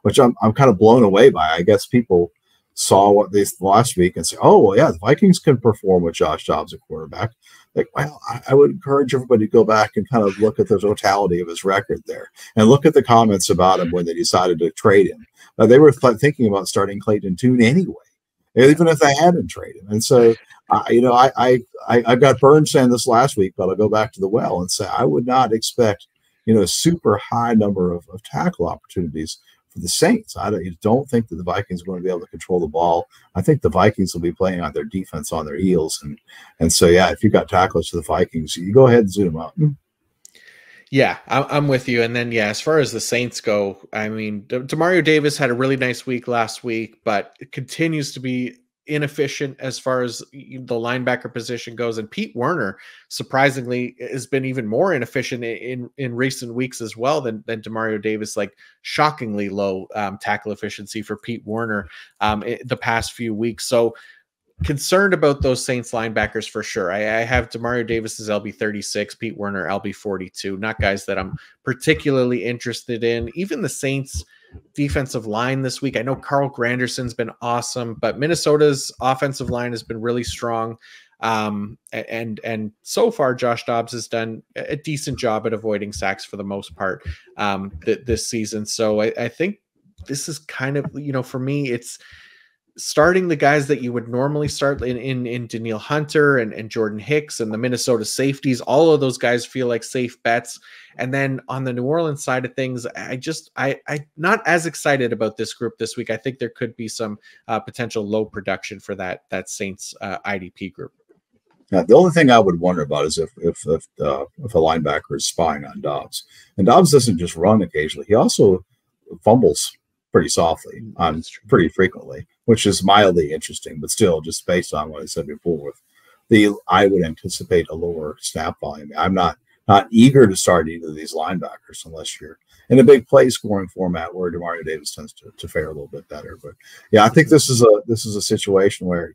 which I'm kind of blown away by. I guess people saw what this last week and say, the Vikings can perform with Josh Dobbs at quarterback. like, well, I would encourage everybody to go back and kind of look at the totality of his record there and look at the comments about him when they decided to trade him. They were thinking about starting Clayton Tune anyway, even if they hadn't traded him. And so, I got burned saying this last week, but I'll go back to the well and say I would not expect, a super high number of tackle opportunities for the Saints. I don't think that the Vikings are going to be able to control the ball. I think the Vikings will be playing on their defense on their heels. And so, yeah, if you got tacklers to the Vikings, you go ahead and zoom them out.
Yeah, I'm with you. And then, yeah, as far as the Saints go, I mean, Demario Davis had a really nice week last week, but it continues to be inefficient as far as the linebacker position goes. And Pete Werner, surprisingly, has been even more inefficient in recent weeks as well than Demario Davis. Like shockingly low tackle efficiency for Pete Werner the past few weeks. So concerned about those Saints linebackers for sure. I have Demario Davis as LB 36, Pete Werner LB 42. Not guys that I'm particularly interested in. Even the Saints defensive line this week. I know Carl Granderson's been awesome, but Minnesota's offensive line has been really strong. And so far, Josh Dobbs has done a decent job at avoiding sacks for the most part this season. So I think this is kind of, for me, it's starting the guys that you would normally start in Danielle Hunter and Jordan Hicks and the Minnesota safeties. All of those guys feel like safe bets. And then on the New Orleans side of things, I'm not as excited about this group this week. I think there could be some potential low production for that Saints IDP group.
Now, the only thing I would wonder about is if a linebacker is spying on Dobbs, and Dobbs doesn't just run occasionally; he also fumbles pretty softly on pretty frequently, which is mildly interesting, but still, just based on what I said before, I would anticipate a lower snap volume. I'm not eager to start either of these linebackers unless you're in a big play scoring format where Demario Davis tends to fare a little bit better. But yeah, I think this is a situation where,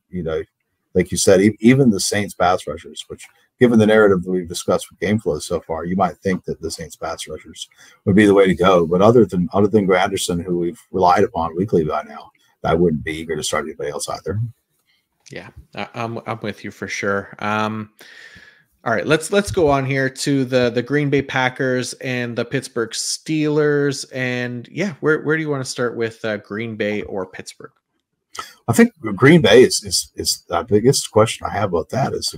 like you said, even the Saints pass rushers, which given the narrative that we've discussed with game flow so far, you might think that the Saints pass rushers would be the way to go. But other than Granderson, who we've relied upon weekly by now, I wouldn't be eager to start anybody else either.
Yeah, I'm with you for sure. All right, let's go on here to the Green Bay Packers and the Pittsburgh Steelers. And yeah, where do you want to start with Green Bay or Pittsburgh?
I think Green Bay is the biggest question I have about that is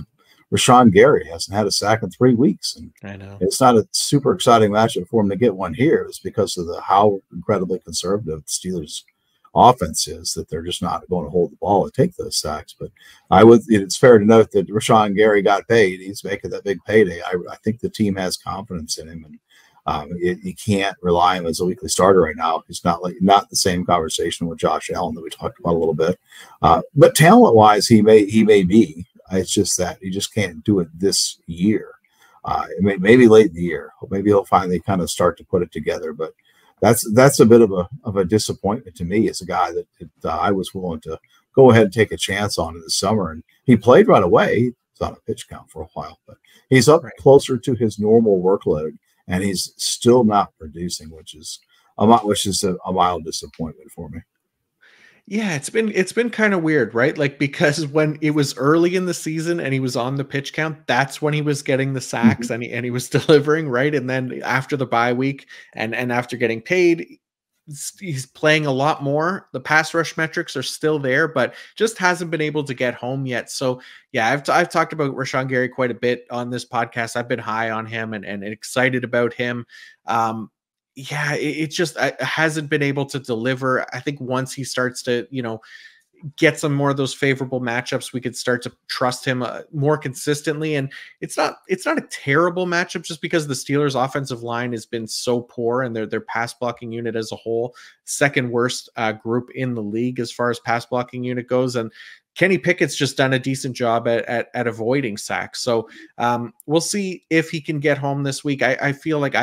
Rashawn Gary hasn't had a sack in 3 weeks. And
I know
it's not a super exciting matchup for him to get one here. It's because of how incredibly conservative the Steelers offense is that they're just not going to hold the ball and take those sacks. But it's fair to note that Rashawn Gary got paid. He's making that big payday. I think the team has confidence in him, and you can't rely on him as a weekly starter right now. He's not the same conversation with Josh Allen that we talked about a little bit. But talent wise, he may be. It's just that he just can't do it this year. Maybe late in the year. Maybe he'll finally kind of start to put it together. But that's a bit of a disappointment to me as a guy that I was willing to go ahead and take a chance on in the summer. And he played right away. He was on a pitch count for a while, but he's up closer to his normal workload, and he's still not producing, which is a mild disappointment for me.
Yeah, it's been kind of weird, right? Like, because when it was early in the season and he was on the pitch count, that's when he was getting the sacks and he was delivering, right? And then after the bye week and after getting paid, he's playing a lot more. The pass rush metrics are still there, but just hasn't been able to get home yet. So yeah, I've talked about Rashawn Gary quite a bit on this podcast. I've been high on him and excited about him. Yeah, it just hasn't been able to deliver. I think once he starts to, get some more of those favorable matchups, we could start to trust him more consistently. And it's not a terrible matchup just because the Steelers offensive line has been so poor and their pass blocking unit as a whole, second worst group in the league as far as pass blocking unit goes. And Kenny Pickett's just done a decent job at avoiding sacks. So we'll see if he can get home this week. I feel like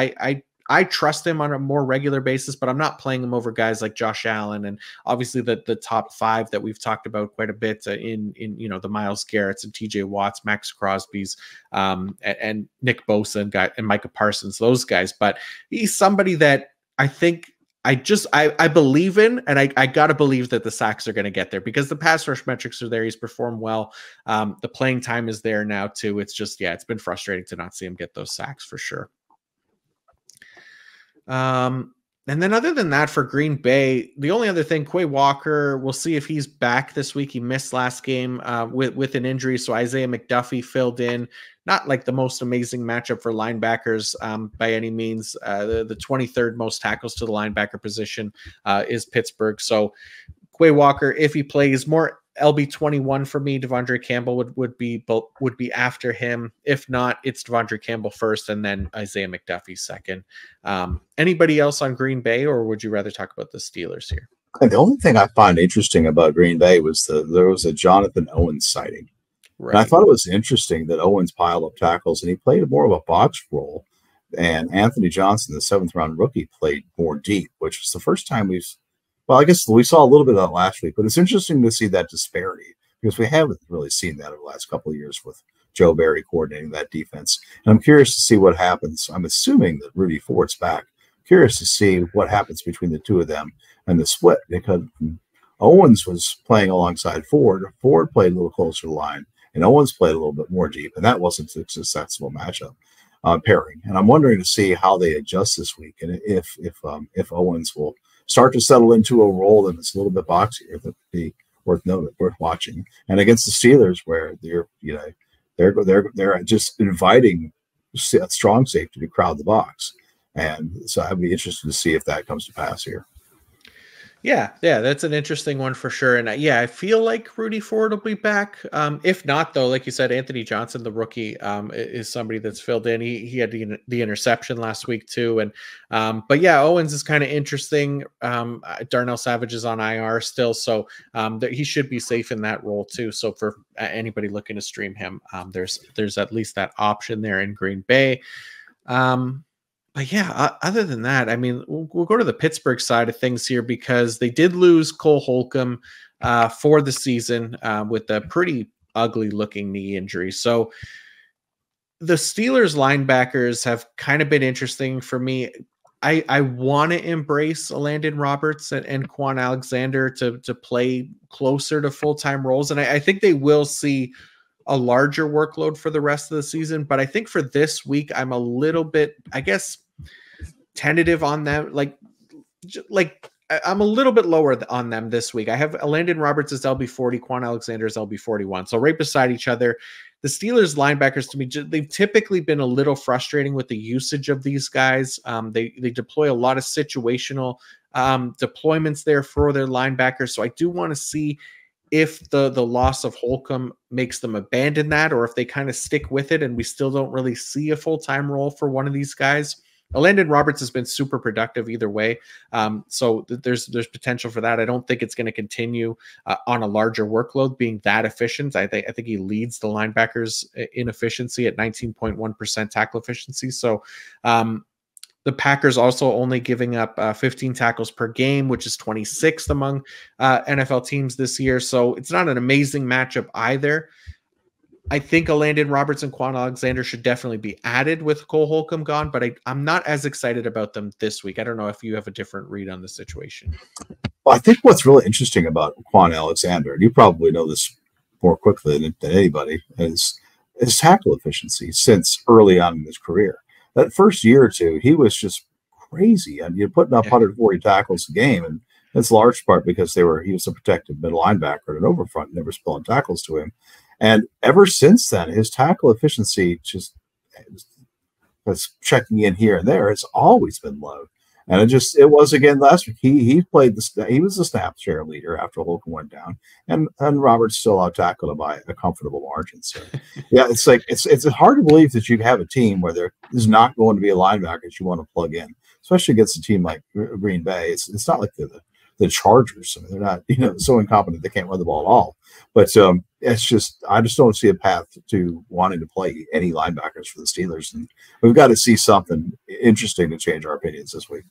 I trust him on a more regular basis, but I'm not playing him over guys like Josh Allen and obviously the top five that we've talked about quite a bit in the Myles Garrett's and TJ Watts, Max Crosby's, and Nick Bosa and Micah Parsons, those guys. But he's somebody that I think I believe in, and I gotta believe that the sacks are going to get there because the pass rush metrics are there. He's performed well. The playing time is there now too. It's just, yeah, it's been frustrating to not see him get those sacks for sure. And then other than that, for Green Bay, the only other thing, Quay Walker, we'll see if he's back this week. He missed last game with an injury, so Isaiah McDuffie filled in. Not like the most amazing matchup for linebackers by any means. The 23rd most tackles to the linebacker position is Pittsburgh. So Quay Walker, if he plays, more LB21 for me. Devondre Campbell would be after him. If not, it's Devondre Campbell first and then Isaiah McDuffie second. Anybody else on Green Bay, or would you rather talk about the Steelers here?
And the only thing I find interesting about Green Bay was there was a Jonathan Owens sighting. Right. And I thought it was interesting that Owens piled up tackles and he played more of a box role. And Anthony Johnson, the 7th-round rookie, played more deep, which was the first time I guess we saw a little bit of that last week, but it's interesting to see that disparity because we haven't really seen that over the last couple of years with Joe Barry coordinating that defense. And I'm curious to see what happens. I'm assuming that Rudy Ford's back. Curious to see what happens between the two of them and the split because Owens was playing alongside Ford. Ford played a little closer to the line, and Owens played a little bit more deep, and that wasn't a successful matchup pairing. And I'm wondering to see how they adjust this week and if Owens will start to settle into a role that is a little bit boxier that would be worth watching. And against the Steelers, where they're just inviting a strong safety to crowd the box, and so I'd be interested to see if that comes to pass here.
Yeah, that's an interesting one for sure. And I feel like Rudy Ford will be back. If not, though, like you said, Anthony Johnson, the rookie, is somebody that's filled in. He had the interception last week too. And but yeah, Owens is kind of interesting. Darnell Savage is on IR still, so he should be safe in that role too. So for anybody looking to stream him, there's at least that option there in Green Bay. But yeah, other than that, I mean, we'll go to the Pittsburgh side of things here because they did lose Cole Holcomb for the season with a pretty ugly looking knee injury. So the Steelers linebackers have kind of been interesting for me. I want to embrace Landon Roberts and Quan Alexander to play closer to full-time roles. And I think they will see a larger workload for the rest of the season. But I think for this week, I'm a little bit, I guess, tentative on them. Like I'm a little bit lower on them this week. I have Landon Roberts as LB40, Quan Alexander as LB41. So right beside each other. The Steelers linebackers, to me, they've typically been a little frustrating with the usage of these guys. They deploy a lot of situational deployments there for their linebackers. So I do want to see if the loss of Holcomb makes them abandon that, or if they kind of stick with it and we still don't really see a full-time role for one of these guys. Landon Roberts has been super productive either way. So there's potential for that. I don't think it's going to continue on a larger workload being that efficient. I think he leads the linebackers in efficiency at 19.1% tackle efficiency. So the Packers also only giving up 15 tackles per game, which is 26th among NFL teams this year. So it's not an amazing matchup either. I think Landon Roberts and Quan Alexander should definitely be added with Cole Holcomb gone, but I'm not as excited about them this week. I don't know if you have a different read on the situation.
Well, I think what's really interesting about Quan Alexander, and you probably know this more quickly than anybody, is his tackle efficiency since early on in his career. That first year or two, he was just crazy. I mean, you're putting up 140 tackles a game, and it's large part because he was a protected middle linebacker and an overfront, never spilling tackles to him. And ever since then, his tackle efficiency just was checking in here and there. It's always been low. And it was again last week. He was the snap share leader after Holcomb went down, and Roberts still out tackled him by a comfortable margin. So yeah, it's like it's hard to believe that you have a team where there is not going to be a linebacker that you want to plug in, especially against a team like Green Bay. It's not like the Chargers. I mean, they're not so incompetent they can't run the ball at all. But it's just I just don't see a path to wanting to play any linebackers for the Steelers, and we've got to see something interesting to change our opinions this week.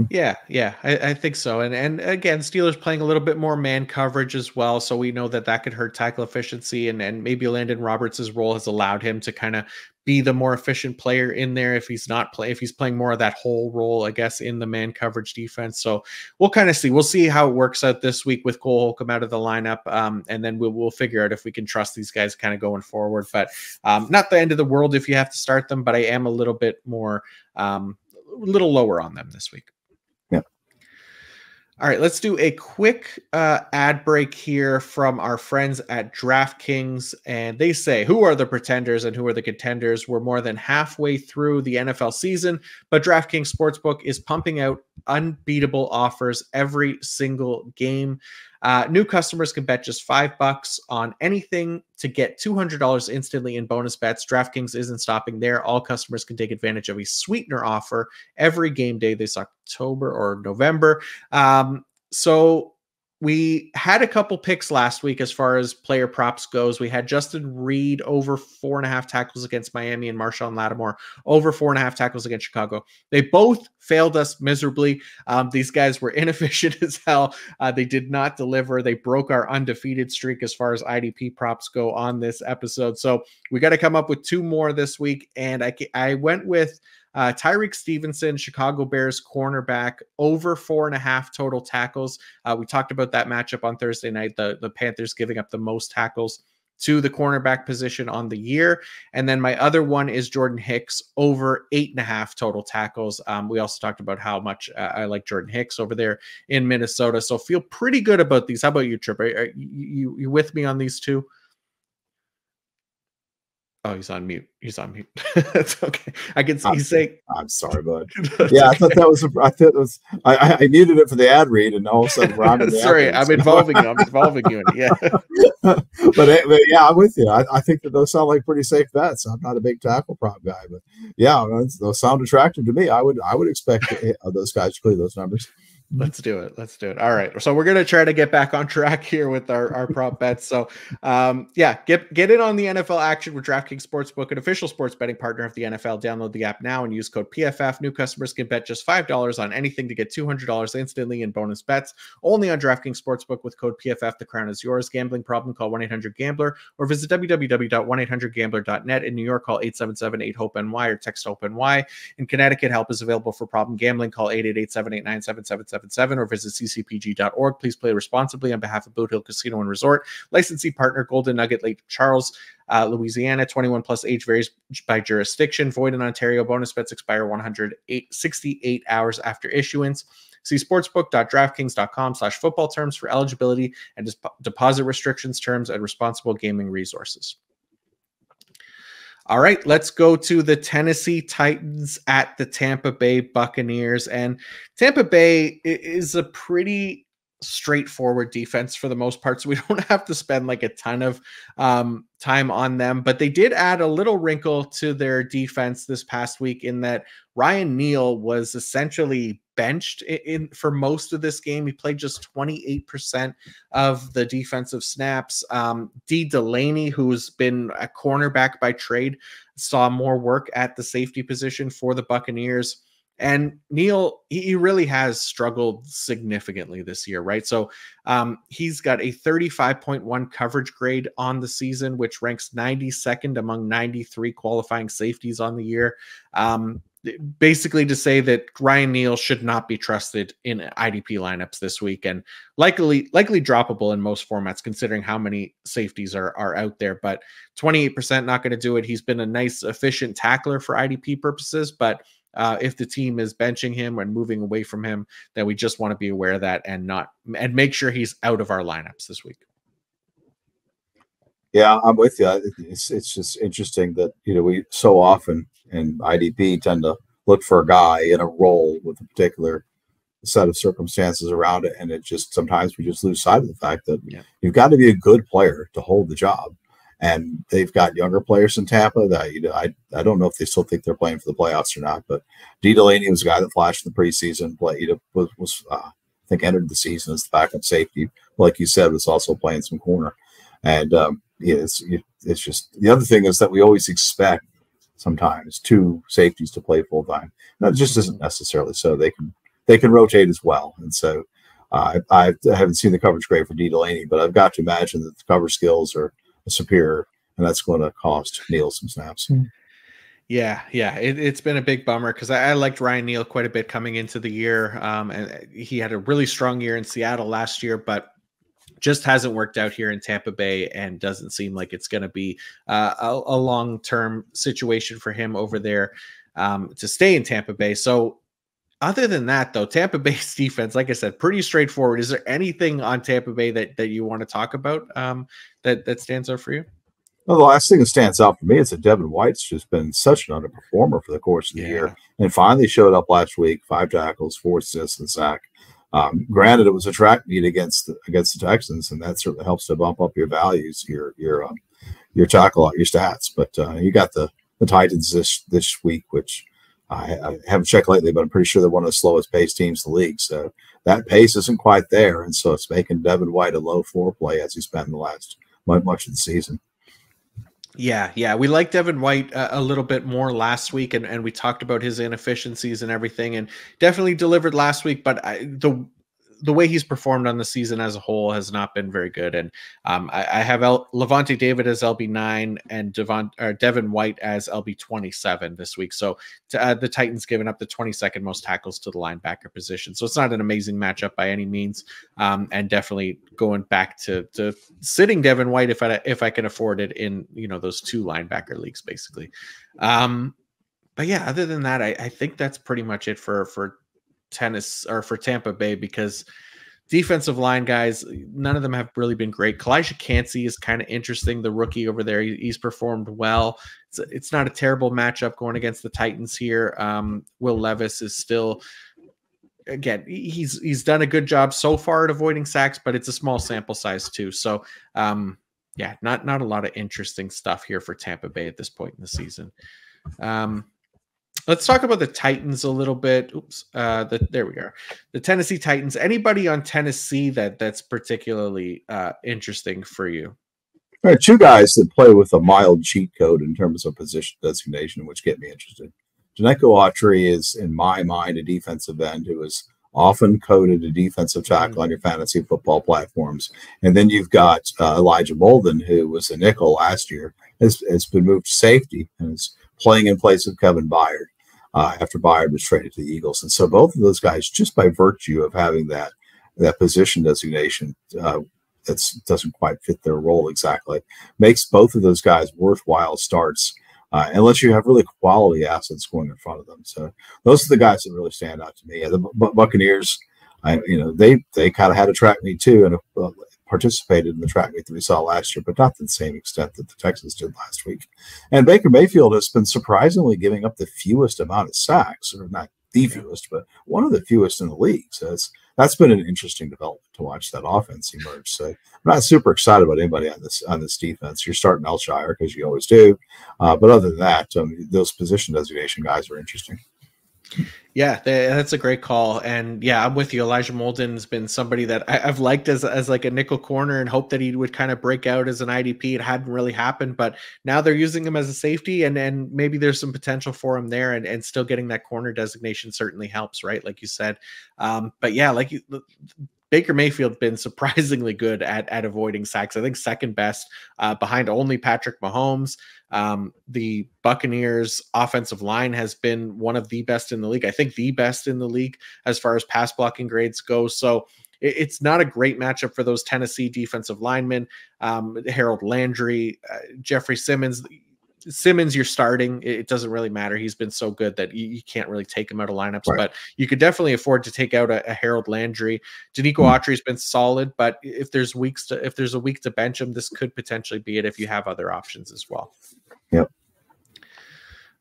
Yeah, yeah, I think so. And again, Steelers playing a little bit more man coverage as well, so we know that that could hurt tackle efficiency, and maybe Landon Roberts' role has allowed him to kind of be the more efficient player in there if he's not if he's playing more of that whole role, I guess, in the man coverage defense. So we'll kind of see. We'll see how it works out this week with Cole Holcomb out of the lineup, and then we'll figure out if we can trust these guys kind of going forward. But not the end of the world if you have to start them, but I am a little bit more, a little lower on them this week. All right, let's do a quick ad break here from our friends at DraftKings. And they say, who are the pretenders and who are the contenders? We're more than halfway through the NFL season, but DraftKings Sportsbook is pumping out unbeatable offers every single game. New customers can bet just $5 on anything to get $200 instantly in bonus bets. DraftKings isn't stopping there. All customers can take advantage of a sweetener offer every game day this October or November. So we had a couple picks last week as far as player props goes. We had Justin Reed over 4.5 tackles against Miami and Marshawn Lattimore over 4.5 tackles against Chicago. They both failed us miserably. These guys were inefficient as hell. They did not deliver. They broke our undefeated streak as far as IDP props go on this episode. So we got to come up with two more this week. And I went with Tyreek Stevenson, Chicago Bears cornerback, over 4.5 total tackles. We talked about that matchup on Thursday night, the Panthers giving up the most tackles to the cornerback position on the year. And then my other one is Jordan Hicks, over 8.5 total tackles. We also talked about how much I like Jordan Hicks over there in Minnesota. So feel pretty good about these. How about you, Tripp? Are you with me on these two? Oh, he's on mute. He's on mute. That's okay. I can see you say.
I'm sorry, bud. Yeah, I thought that was. I thought it was. I needed it for the ad read, and all of a sudden we're on.
Sorry, I'm involving you. I'm involving you in it. Yeah.
but yeah, I'm with you. I think that those sound like pretty safe bets. I'm not a big tackle prop guy, but yeah, those sound attractive to me. I would expect those guys to clear those numbers.
Let's do it. Let's do it. All right. So we're going to try to get back on track here with our prop bets. So yeah, get in on the NFL action with DraftKings Sportsbook, an official sports betting partner of the NFL. Download the app now and use code PFF. New customers can bet just $5 on anything to get $200 instantly in bonus bets. Only on DraftKings Sportsbook with code PFF. The crown is yours. Gambling problem? Call 1-800-GAMBLER or visit www.1800gambler.net. In New York, call 877-8-HOPE-NY or text HOPE-NY. In Connecticut, help is available for problem gambling. Call 888-789-7777. Or visit ccpg.org. Please play responsibly on behalf of Boot Hill Casino and Resort. Licensee partner Golden Nugget Lake Charles, Louisiana. 21 plus, age varies by jurisdiction. Void in Ontario. Bonus bets expire 168 hours after issuance. See sportsbook.draftkings.com/football terms for eligibility and deposit restrictions, terms, and responsible gaming resources. All right, let's go to the Tennessee Titans at the Tampa Bay Buccaneers. And Tampa Bay is a pretty straightforward defense for the most part, so we don't have to spend like a ton of time on them. But they did add a little wrinkle to their defense this past week in that Ryan Neal was essentially benched for most of this game. He played just 28% of the defensive snaps. D. Delaney, who's been a cornerback by trade, saw more work at the safety position for the Buccaneers. And Neal, he really has struggled significantly this year, right? So he's got a 35.1 coverage grade on the season, which ranks 92nd among 93 qualifying safeties on the year. Basically to say that Ryan Neal should not be trusted in IDP lineups this week, and likely droppable in most formats considering how many safeties are out there. But 28% not going to do it. He's been a nice, efficient tackler for IDP purposes, but if the team is benching him and moving away from him, then we just want to be aware of that and make sure he's out of our lineups this week.
Yeah, I'm with you. It's just interesting that, we so often in IDP tend to look for a guy in a role with a particular set of circumstances around it, and it just sometimes we just lose sight of the fact that you've got to be a good player to hold the job. And they've got younger players in Tampa that I don't know if they still think they're playing for the playoffs or not. But D. Delaney was a guy that flashed in the preseason. Was I think entered the season as the backup safety. Like you said, was also playing some corner. And it's just the other thing is that we always expect sometimes two safeties to play full time. That just isn't necessarily so. They can they can rotate as well. And so I haven't seen the coverage grade for D. Delaney, but I've got to imagine that the cover skills are superior, and that's going to cost Neal some snaps.
Yeah, it's been a big bummer because I liked Ryan Neal quite a bit coming into the year. And he had a really strong year in Seattle last year, but just hasn't worked out here in Tampa Bay and doesn't seem like it's going to be a long-term situation for him over there to stay in Tampa Bay. So other than that, though, Tampa Bay's defense, like I said, pretty straightforward. Is there anything on Tampa Bay that you want to talk about that stands out for you?
Well, the last thing that stands out for me is that Devin White's just been such an underperformer for the course of the year, and finally showed up last week, 5 tackles, 4 assists, and sack. Granted, it was a track meet against the Texans, and that certainly helps to bump up your values, your tackle, your stats. But you got the Titans this week, which I haven't checked lately, but I'm pretty sure they're one of the slowest paced teams in the league. So that pace isn't quite there, and so it's making Devin White a low floor play as he's been in the last much of the season.
Yeah. We liked Devin White a little bit more last week, and we talked about his inefficiencies and everything, and definitely delivered last week. But the way he's performed on the season as a whole has not been very good. And I have Levante David as LB9 and Devin White as LB27 this week. So the Titans giving up the 22nd most tackles to the linebacker position. So it's not an amazing matchup by any means. And definitely going back to sitting Devin White if I can afford it in, those 2 linebacker leagues, basically. But yeah, other than that, I think that's pretty much it for tennis or for Tampa Bay, because defensive line guys, none of them have really been great. Kalijah Cansey is kind of interesting. The rookie over there, he's performed well. It's not a terrible matchup going against the Titans here. Will Levis is still, again, he's done a good job so far at avoiding sacks, but it's a small sample size too. So not a lot of interesting stuff here for Tampa Bay at this point in the season. Let's talk about the Titans a little bit. There we are. The Tennessee Titans. Anybody on Tennessee that's particularly interesting for you?
All right, 2 guys that play with a mild cheat code in terms of position designation, which get me interested. Dynasty Autry is, in my mind, a defensive end who is often coded a defensive tackle on your fantasy football platforms. And then you've got Elijah Molden, who was a nickel last year, has been moved to safety and is playing in place of Kevin Byard after Byard was traded to the Eagles. And so both of those guys, just by virtue of having that position designation that doesn't quite fit their role exactly, makes both of those guys worthwhile starts unless you have really quality assets going in front of them. So those are the guys that really stand out to me. The Buccaneers, they kind of had a track meet too, and participated in the track meet that we saw last year, but not to the same extent that the Texans did last week. And Baker Mayfield has been surprisingly giving up the fewest amount of sacks, or not the fewest, but one of the fewest in the league. So that's been an interesting development to watch that offense emerge. So I'm not super excited about anybody on this defense. You're starting Elshire because you always do, but other than that, those position designation guys are interesting.
Yeah, that's a great call. And yeah, I'm with you. Elijah Molden has been somebody that I've liked as like a nickel corner and hoped that he would kind of break out as an IDP. It hadn't really happened, but now they're using him as a safety, and maybe there's some potential for him there, and still getting that corner designation certainly helps, right? Like you said. But yeah, Baker Mayfield been surprisingly good at avoiding sacks. I think second best behind only Patrick Mahomes. The Buccaneers offensive line has been one of the best in the league. I think the best in the league as far as pass blocking grades go. So it's not a great matchup for those Tennessee defensive linemen. Harold Landry, Jeffrey Simmons. Simmons, you're starting. It doesn't really matter. He's been so good that you can't really take him out of lineups, right. But you could definitely afford to take out a Harold Landry. Danico Autry's been solid, but if there's a week to bench him, this could potentially be it if you have other options as well.
Yep.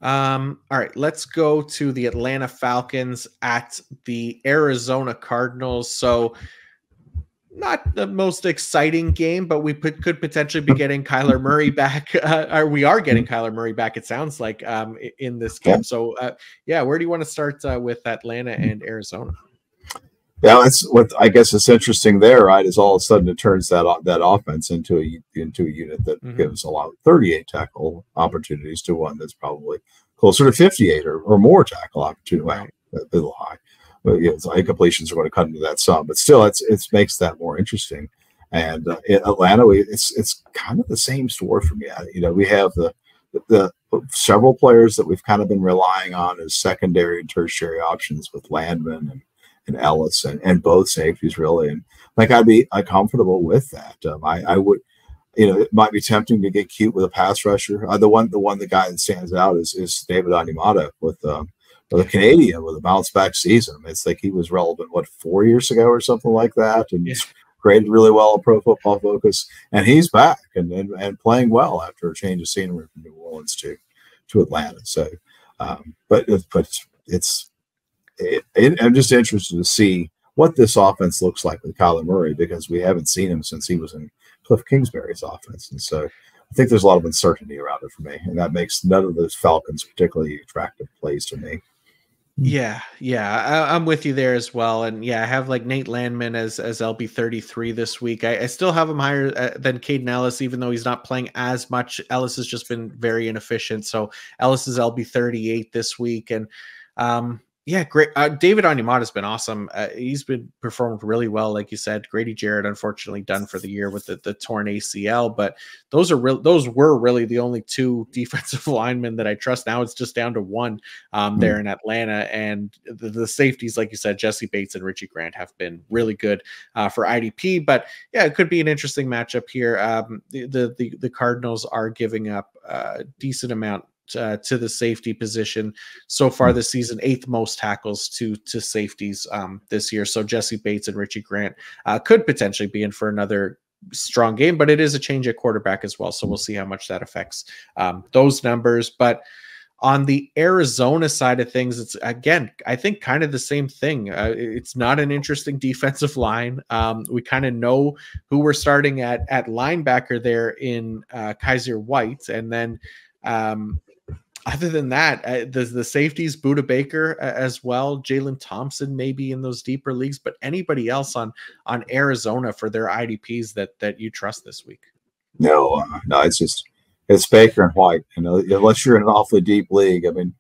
All right, let's go to the Atlanta Falcons at the Arizona Cardinals. So not the most exciting game, but we could potentially be getting Kyler Murray back. Or we are getting Kyler Murray back, it sounds like, in this game. So, where do you want to start with Atlanta and Arizona?
Yeah, that's what I guess is interesting there, right? Is all of a sudden it turns that offense into a unit that gives a lot of 38 tackle opportunities to one that's probably closer to 58 or more tackle opportunity. Wow, that's a little high. But yeah, so incompletions are going to cut into that some, but still, it makes that more interesting. And in Atlanta, it's kind of the same story for me. We have the several players that we've kind of been relying on as secondary and tertiary options with Landman and Ellis and both safeties really. And like I'd be comfortable with that. I would, it might be tempting to get cute with a pass rusher. The guy that stands out is David Onyemata with a Canadian with a bounce back season. I mean, it's like he was relevant 4 years ago or something like that, and graded really well on Pro Football Focus, and he's back and playing well after a change of scenery from New Orleans to Atlanta. So, but I'm just interested to see what this offense looks like with Kyler Murray, because we haven't seen him since he was in Cliff Kingsbury's offense, and so I think there's a lot of uncertainty around it for me, and that makes none of those Falcons particularly attractive plays to me.
Yeah, I'm with you there as well. And I have like Nate Landman as LB 33 this week. I still have him higher than Caden Ellis, even though he's not playing as much. Ellis has just been very inefficient. So Ellis is LB 38 this week. And great. David Onyemata has been awesome. He's been performed really well, like you said. Grady Jarrett, unfortunately, done for the year with the torn ACL. But those were really the only two defensive linemen that I trust. Now it's just down to one there in Atlanta, and the safeties, like you said, Jesse Bates and Richie Grant have been really good for IDP. But it could be an interesting matchup here. The Cardinals are giving up a decent amount to the safety position so far this season, 8th most tackles to safeties this year. So Jesse Bates and Richie Grant could potentially be in for another strong game, but it is a change at quarterback as well. So we'll see how much that affects those numbers. But on the Arizona side of things, it's, again, I think kind of the same thing. It's not an interesting defensive line. We kind of know who we're starting at linebacker there in Kaiser White. And then other than that, the safeties, Budda Baker as well, Jalen Thompson maybe in those deeper leagues, but anybody else on Arizona for their IDPs that you trust this week?
No, it's Baker and White. Unless you're in an awfully deep league, I mean,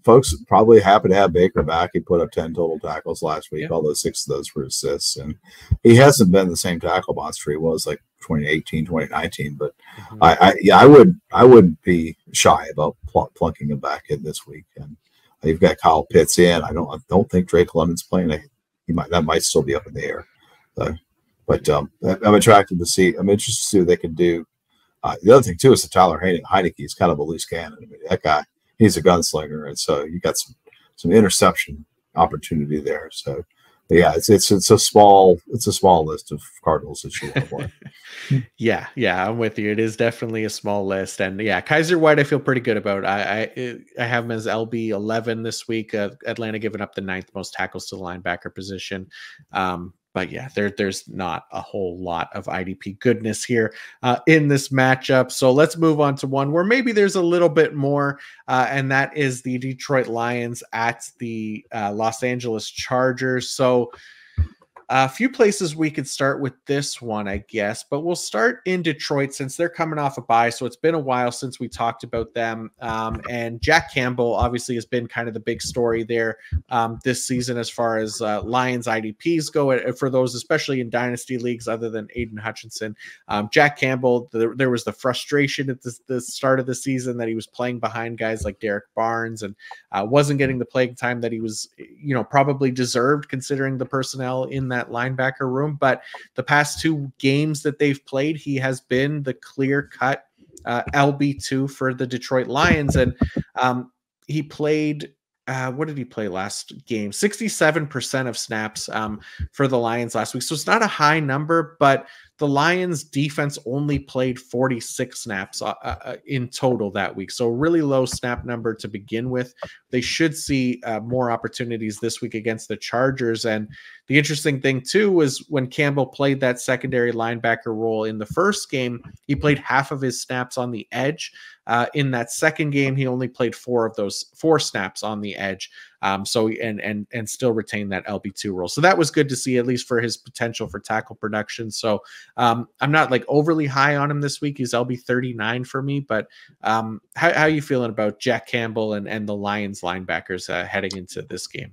folks probably happy to have Baker back. He put up 10 total tackles last week, although 6 of those were assists, and he hasn't been the same tackle monster he was like 2018, 2019. But I would be shy about plunking him back in this week. And you've got Kyle Pitts in. I don't think Drake London's playing. That might still be up in the air. But I'm attracted to see. I'm interested to see what they can do. The other thing too is that Tyler Heineke is kind of a loose cannon. I mean, that guy, he's a gunslinger, and so you got some interception opportunity there. So, it's a small list of Cardinals that you want to play.
Yeah, I'm with you. It is definitely a small list, and Kaiser White I feel pretty good about. I have him as LB 11 this week. Atlanta giving up the 9th most tackles to the linebacker position. But there's not a whole lot of IDP goodness here in this matchup. So let's move on to one where maybe there's a little bit more, and that is the Detroit Lions at the Los Angeles Chargers. So a few places we could start with this one, I guess, but we'll start in Detroit since they're coming off a bye. So it's been a while since we talked about them. And Jack Campbell obviously has been kind of the big story there this season as far as Lions IDPs go, for those, especially in dynasty leagues other than Aiden Hutchinson. Jack Campbell, there was the frustration at the start of the season that he was playing behind guys like Derek Barnes and wasn't getting the playing time that he was, probably deserved considering the personnel in that linebacker room. But the past 2 games that they've played, he has been the clear-cut LB2 for the Detroit Lions. And he played what did he play last game? 67% of snaps for the Lions last week. So it's not a high number, but the Lions defense only played 46 snaps in total that week. So really low snap number to begin with. They should see more opportunities this week against the Chargers. And the interesting thing too was when Campbell played that secondary linebacker role in the first game, he played half of his snaps on the edge. In that second game, he only played 4 of those 4 snaps on the edge. So still retain that LB2 role. So that was good to see, at least for his potential for tackle production. So I'm not like overly high on him this week. He's LB 39 for me, but how are you feeling about Jack Campbell and the Lions linebackers heading into this game?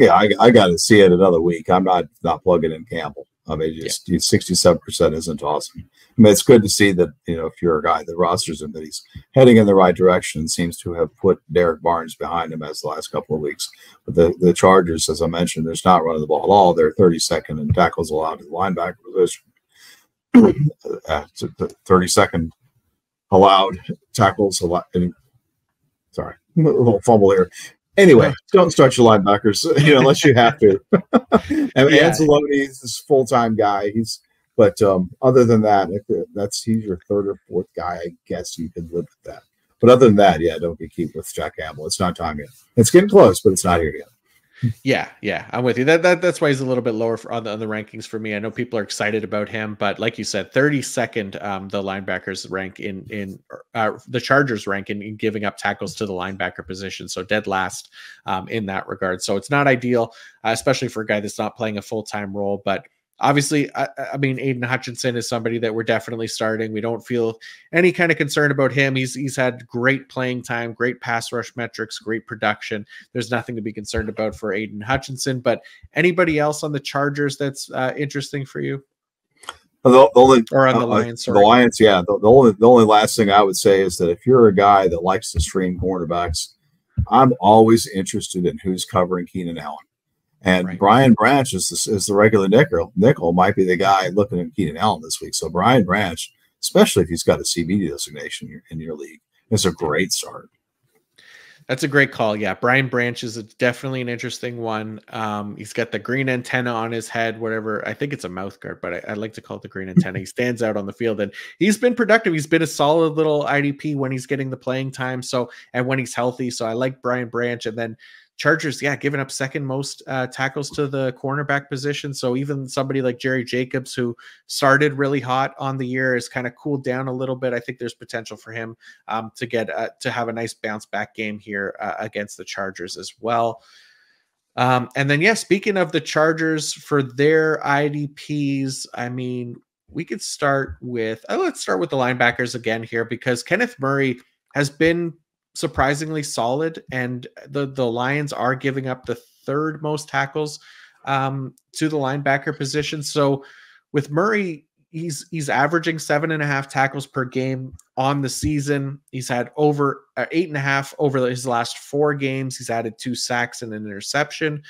Yeah, I got to see it another week. I'm not plugging in Campbell. I mean, just 67% isn't awesome. I mean, it's good to see that, if you're a guy that rosters him, that he's heading in the right direction. Seems to have put Derek Barnes behind him as the last couple of weeks. But the Chargers, as I mentioned, there's not running the ball at all. They're 32nd in tackles allowed to the linebacker position. 32nd allowed tackles allowed. Sorry, a little fumble here. Anyway, don't start your linebackers, unless you have to. I mean, Ancelotti's this full-time guy. But other than that, he's your third or fourth guy. I guess you could live with that. But other than that, don't be keep with Jack Campbell. It's not time yet. It's getting close, but it's not here yet.
Yeah, I'm with you. That's why he's a little bit lower on the rankings for me. I know people are excited about him, but like you said, 32nd, the linebackers rank in the Chargers rank in giving up tackles to the linebacker position, so dead last in that regard. So it's not ideal, especially for a guy that's not playing a full-time role. But obviously, I mean, Aiden Hutchinson is somebody that we're definitely starting. We don't feel any kind of concern about him. He's had great playing time, great pass rush metrics, great production. There's nothing to be concerned about for Aiden Hutchinson. But anybody else on the Chargers that's interesting for you?
The only,
or on the Lions?
Sorry. The Lions, yeah. The only last thing I would say is that if you're a guy that likes to stream cornerbacks, I'm always interested in who's covering Keenan Allen. And Brian Branch is the regular nickel might be the guy looking at Keenan Allen this week. So Brian Branch, especially if he's got a CBD designation in your league, is a great start.
That's a great call. Yeah, Brian Branch is definitely an interesting one. He's got the green antenna on his head, whatever. I think it's a mouth guard, but I like to call it the green antenna. He stands out on the field, and he's been productive. He's been a solid little IDP when he's getting the playing time. And when he's healthy. So I like Brian Branch. And then Chargers, giving up second most tackles to the cornerback position. So even somebody like Jerry Jacobs, who started really hot on the year, has kind of cooled down a little bit. I think there's potential for him to have a nice bounce back game here against the Chargers as well. And then, speaking of the Chargers for their IDPs, I mean, we could start with, let's start with the linebackers again here, because Kenneth Murray has been surprisingly solid, and the Lions are giving up the third most tackles to the linebacker position. So with Murray, he's averaging 7.5 tackles per game on the season. He's had over 8.5 over his last 4 games. He's added 2 sacks and an interception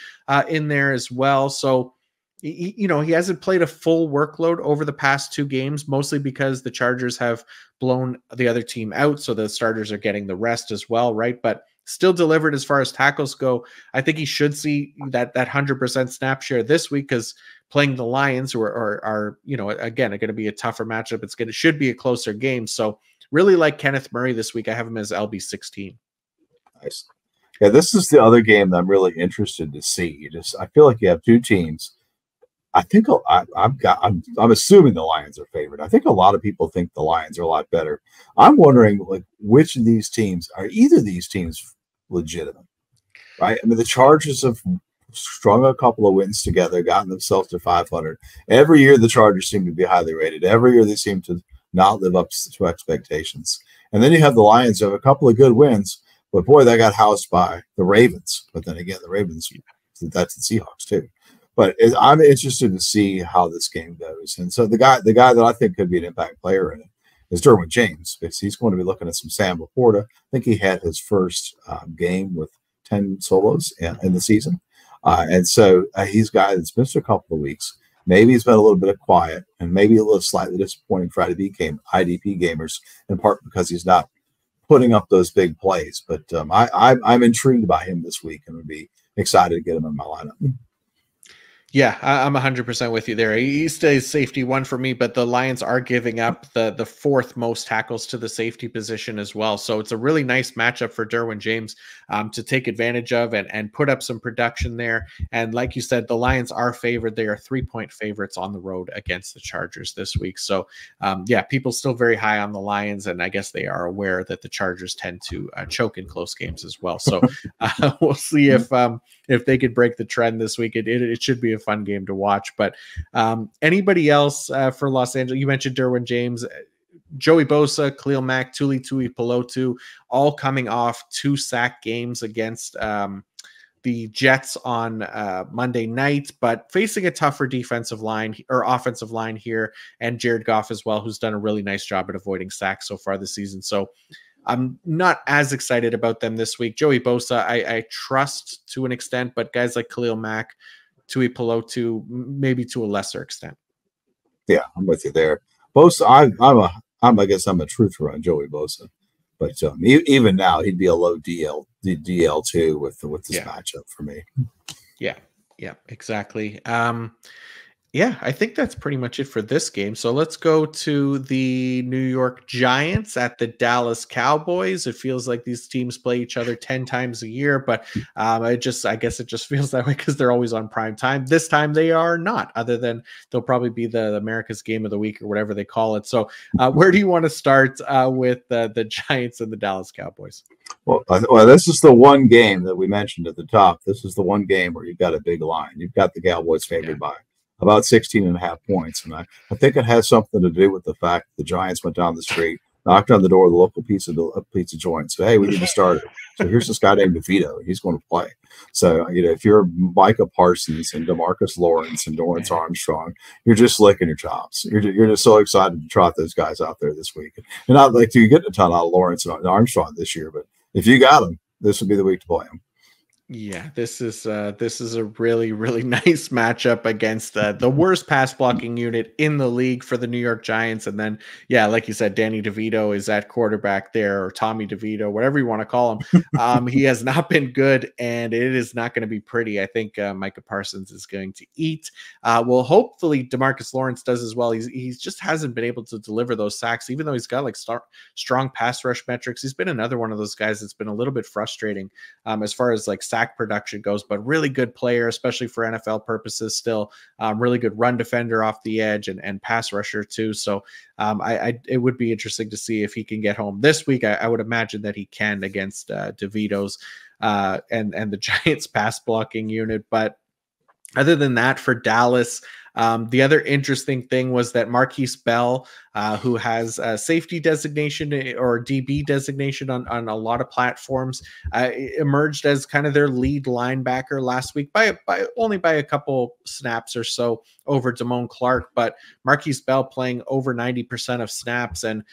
in there as well. So he hasn't played a full workload over the past 2 games, mostly because the Chargers have blown the other team out. So the starters are getting the rest as well, right? But still delivered as far as tackles go. I think he should see that 100% snap share this week, because playing the Lions, who are again, are going to be a tougher matchup. It should be a closer game. So really like Kenneth Murray this week. I have him as LB16.
Nice. Yeah, this is the other game that I'm really interested to see. I feel like you have 2 teams. I think I'm assuming the Lions are favored. I think a lot of people think the Lions are a lot better. I'm wondering, like, which of these teams are either of these teams legitimate, right? I mean, the Chargers have strung a couple of wins together, gotten themselves to 500. Every year, the Chargers seem to be highly rated. Every year, they seem to not live up to expectations. And then you have the Lions who have a couple of good wins, but boy, they got housed by the Ravens. But then again, the Ravens, that's the Seahawks too. But I'm interested to see how this game goes. And so the guy that I think could be an impact player in it is Derwin James, because he's going to be looking at some Sam Laporta. I think he had his first game with 10 solos in the season. And so he's a guy that's missed a couple of weeks. Maybe he's been a little bit of quiet, and maybe a little slightly disappointing for IDP gamers, in part because he's not putting up those big plays. But I'm intrigued by him this week, and would be excited to get him in my lineup.
Yeah, I'm 100% with you there. He stays safety 1 for me, but the Lions are giving up the 4th most tackles to the safety position as well. So it's a really nice matchup for Derwin James to take advantage of and put up some production there. And like you said, the Lions are favored. They are 3-point favorites on the road against the Chargers this week. So people still very high on the Lions, and I guess they are aware that the Chargers tend to choke in close games as well. So we'll see if they could break the trend this week. It should be a fun game to watch. But anybody else for Los Angeles? You mentioned Derwin James, Joey Bosa, Khalil Mack, Tuli Tuipulotu, all coming off 2 sack games against the Jets on Monday night, but facing a tougher defensive line or offensive line here, and Jared Goff as well, who's done a really nice job at avoiding sacks so far this season. So I'm not as excited about them this week. Joey Bosa, I trust to an extent, but guys like Khalil Mack, Tui Pelotu, maybe to a lesser extent.
Yeah, I'm with you there. Bosa, I guess I'm a truther on Joey Bosa, but even now he'd be a low DL2 with this matchup for me.
Yeah, exactly. Yeah, I think that's pretty much it for this game. So let's go to the New York Giants at the Dallas Cowboys. It feels like these teams play each other 10 times a year, but I guess it just feels that way because they're always on prime time. This time they are not, other than they'll probably be the America's Game of the Week or whatever they call it. So where do you want to start with the Giants and the Dallas Cowboys?
Well, this is the one game that we mentioned at the top. This is the one game where you've got a big line. You've got the Cowboys favored by about 16.5 points. And I think it has something to do with the fact that the Giants went down the street, knocked on the door of the local pizza joint, and said, hey, we need to start it. So here's this guy named DeVito. He's going to play. So, if you're Micah Parsons and DeMarcus Lawrence and Dorrance Armstrong, you're just licking your chops. You're just so excited to trot those guys out there this week. And not like you get a ton out of Lawrence and Armstrong this year, but if you got them, this would be the week to play them.
Yeah, this is a really, really nice matchup against the worst pass blocking unit in the league for the New York Giants. And then, like you said, Danny DeVito is at quarterback there, or Tommy DeVito, whatever you want to call him. He has not been good, and it is not going to be pretty. I think Micah Parsons is going to eat. Well, hopefully DeMarcus Lawrence does as well. He's just hasn't been able to deliver those sacks, even though he's got like strong pass rush metrics. He's been another one of those guys that's been a little bit frustrating as far as like sack production goes, but really good player, especially for NFL purposes still. Really good run defender off the edge and pass rusher too. So it would be interesting to see if he can get home this week. I would imagine that he can against DeVito's and the Giants pass blocking unit. But other than that, for Dallas, the other interesting thing was that Marquise Bell, who has a safety designation or DB designation on a lot of platforms, emerged as kind of their lead linebacker last week by only by a couple snaps or so over Damone Clark. But Marquise Bell playing over 90% of snaps, and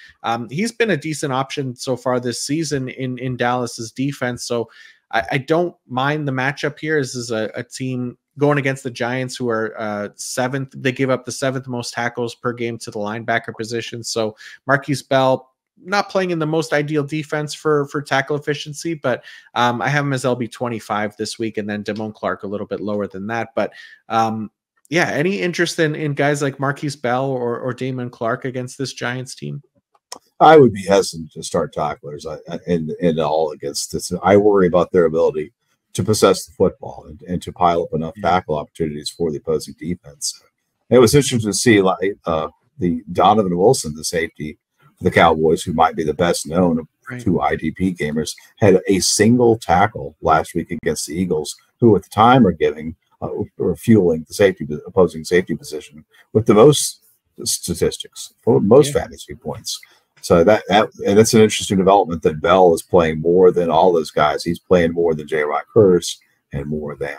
he's been a decent option so far this season in Dallas's defense. So I don't mind the matchup here. This is a team going against the Giants, who are seventh. They give up the 7th most tackles per game to the linebacker position. So Marquise Bell not playing in the most ideal defense for tackle efficiency, but I have him as LB 25 this week, and then Damone Clark a little bit lower than that. But any interest in guys like Marquise Bell or Damone Clark against this Giants team?
I would be hesitant to start tacklers in all against this. I worry about their ability to possess the football and to pile up enough tackle opportunities for the opposing defense. It was interesting to see the Donovan Wilson, the safety for the Cowboys, who might be the best known of two IDP gamers, had a single tackle last week against the Eagles, who at the time are giving or fueling the opposing safety position with the most statistics, most fantasy points. So that's an interesting development, that Bell is playing more than all those guys. He's playing more than J-Rock Curse and more than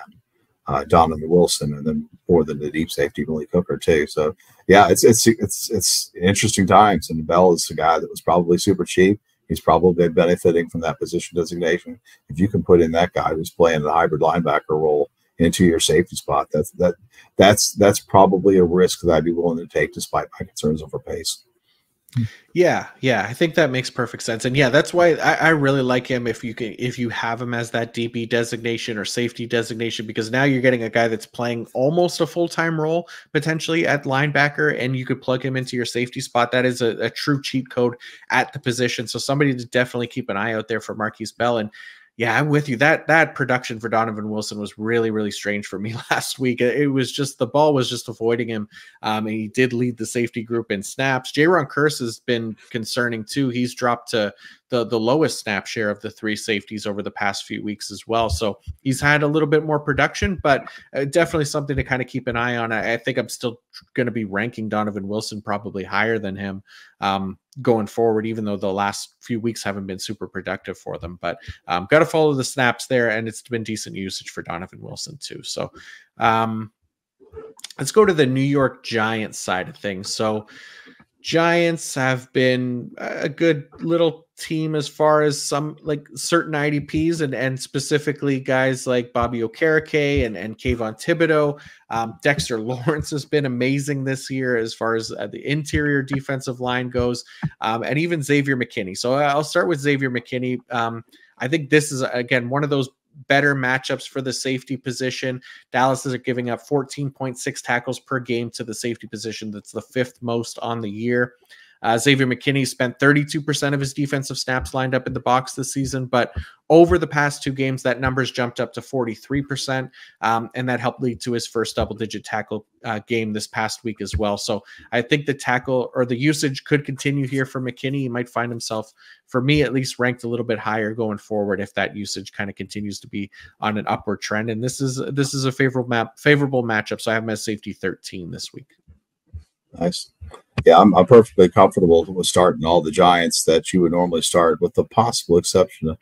Donovan Wilson, and then more than the deep safety Malik Hooker too. So it's interesting times. And Bell is a guy that was probably super cheap. He's probably benefiting from that position designation. If you can put in that guy who's playing the hybrid linebacker role into your safety spot, that's probably a risk that I'd be willing to take, despite my concerns over pace.
Yeah, I think that makes perfect sense. And that's why I really like him if you have him as that DB designation or safety designation, because now you're getting a guy that's playing almost a full-time role potentially at linebacker, and you could plug him into your safety spot. That is a true cheat code at the position. So somebody to definitely keep an eye out there for Marquise Bell. And I'm with you. That production for Donovan Wilson was really, really strange for me last week. It was just, the ball was just avoiding him. And he did lead the safety group in snaps. J-Ron Curse has been concerning too. He's dropped to the lowest snap share of the 3 safeties over the past few weeks as well. So he's had a little bit more production, but definitely something to kind of keep an eye on. I think I'm still going to be ranking Donovan Wilson probably higher than him. going forward, even though the last few weeks haven't been super productive for them. But got to follow the snaps there, and it's been decent usage for Donovan Wilson too. So let's go to the New York Giants side of things. So Giants have been a good little team as far as some like certain IDPs and specifically guys like Bobby Okereke and Kayvon Thibodeau. Dexter Lawrence has been amazing this year as far as the interior defensive line goes, and even Xavier McKinney. So I'll start with Xavier McKinney. I think this is, again, one of those better matchups for the safety position. Dallas is giving up 14.6 tackles per game to the safety position. That's the 5th most on the year. Xavier McKinney spent 32% of his defensive snaps lined up in the box this season, but over the past 2 games, that number's jumped up to 43%, and that helped lead to his first double-digit tackle game this past week as well. So I think the tackle or the usage could continue here for McKinney. He might find himself, for me at least, ranked a little bit higher going forward if that usage kind of continues to be on an upward trend. And this is a favorable matchup, so I have him as safety 13 this week.
Nice. Yeah, I'm perfectly comfortable with starting all the Giants that you would normally start, with the possible exception of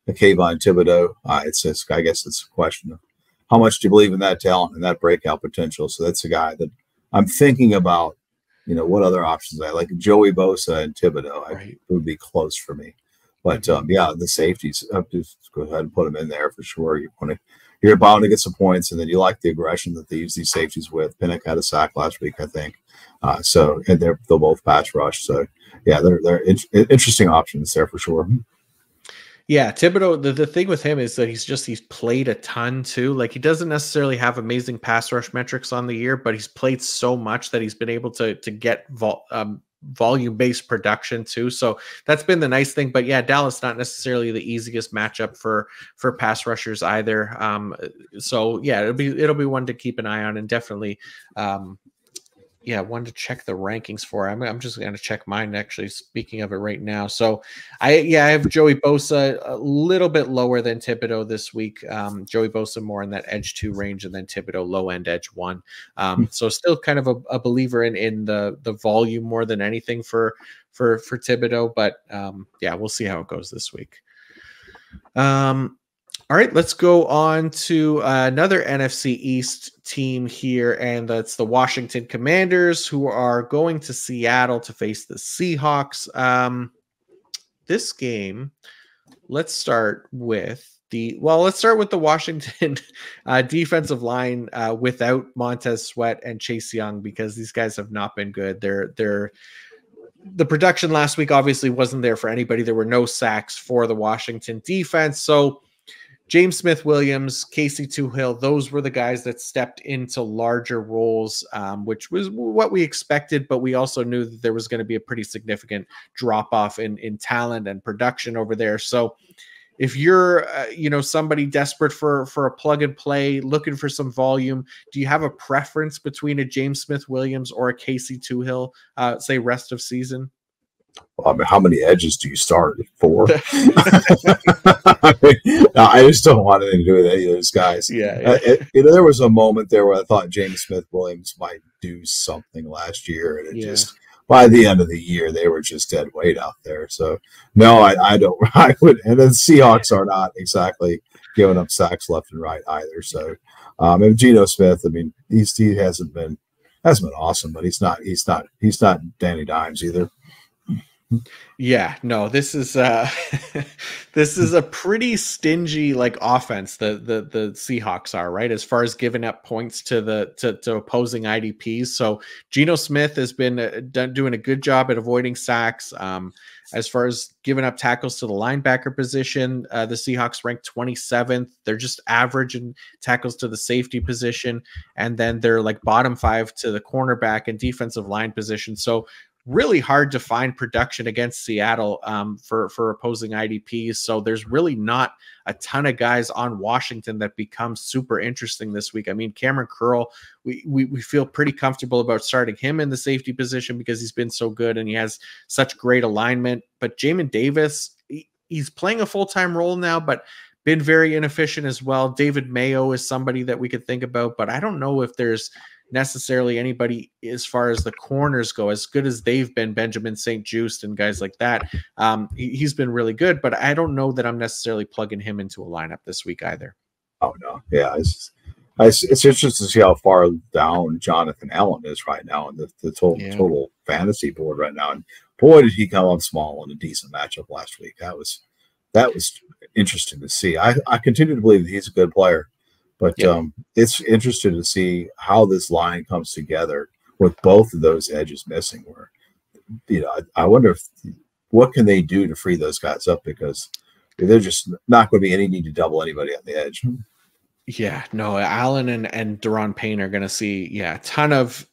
Kayvon Thibodeau. I guess it's a question of how much do you believe in that talent and that breakout potential. So that's a guy that I'm thinking about. What other options I like? Joey Bosa and Thibodeau. Right. Would be close for me. But yeah, the safeties, just go ahead and put them in there for sure. You're bound to get some points, and then you like the aggression that they use these safeties with. Pinnock had a sack last week, I think. And they'll both pass rush. So yeah, they're interesting options there for sure.
Yeah, Thibodeau, the thing with him is that he's played a ton too. Like, he doesn't necessarily have amazing pass rush metrics on the year, but he's played so much that he's been able to get volume-based production too. So that's been the nice thing. But yeah, Dallas not necessarily the easiest matchup for pass rushers either. So yeah, it'll be one to keep an eye on, and definitely one to check the rankings for. I'm just going to check mine, actually, speaking of it right now. So I have Joey Bosa a little bit lower than Thibodeau this week. Joey Bosa more in that edge 2 range, and then Thibodeau low end edge 1. So still kind of a believer in the volume more than anything for Thibodeau, but we'll see how it goes this week. All right, let's go on to another NFC East team here, and that's the Washington Commanders, who are going to Seattle to face the Seahawks. This game, let's start with the Washington defensive line without Montez Sweat and Chase Young, because these guys have not been good. The production last week obviously wasn't there for anybody. There were no sacks for the Washington defense, so James Smith-Williams, Casey Toohill, those were the guys that stepped into larger roles, which was what we expected, but we also knew that there was going to be a pretty significant drop-off in talent and production over there. So if you're somebody desperate for a plug-and-play, looking for some volume, do you have a preference between a James Smith-Williams or a Casey Toohill, say rest of season?
Well, I mean, how many edges do you start? 4? I just don't want anything to do with any of those guys.
Yeah.
There was a moment there where I thought James Smith-Williams might do something last year, and just by the end of the year they were just dead weight out there. So no, I don't. I would, and the Seahawks are not exactly giving up sacks left and right either. So and Geno Smith, I mean, he hasn't been awesome, but he's not Danny Dimes either.
Yeah, no, this is this is a pretty stingy offense. The Seahawks are, right, as far as giving up points to opposing IDPs. So Geno Smith has been doing a good job at avoiding sacks. As far as giving up tackles to the linebacker position, the Seahawks ranked 27th. They're just average in tackles to the safety position, and then they're bottom 5 to the cornerback and defensive line position. So really hard to find production against Seattle for opposing IDPs. So there's really not a ton of guys on Washington that become super interesting this week. I mean, Cameron Curl, we feel pretty comfortable about starting him in the safety position because he's been so good and he has such great alignment. But Jamin Davis, he's playing a full-time role now, but been very inefficient as well. David Mayo is somebody that we could think about, but I don't know if there's necessarily anybody as far as the corners go, as good as they've been, Benjamin St-Juste and guys like that. He's been really good, but I don't know that I'm necessarily plugging him into a lineup this week either.
Oh no, yeah, it's interesting to see how far down Jonathan Allen is right now in the total fantasy board right now. And boy, did he come on small in a decent matchup last week. That was interesting to see. I continue to believe that he's a good player, but it's interesting to see how this line comes together with both of those edges missing. Where I wonder what can they do to free those guys up, because they're just not going to be any need to double anybody on the edge.
Yeah, no, Allen and Daron Payne are going to see, a ton of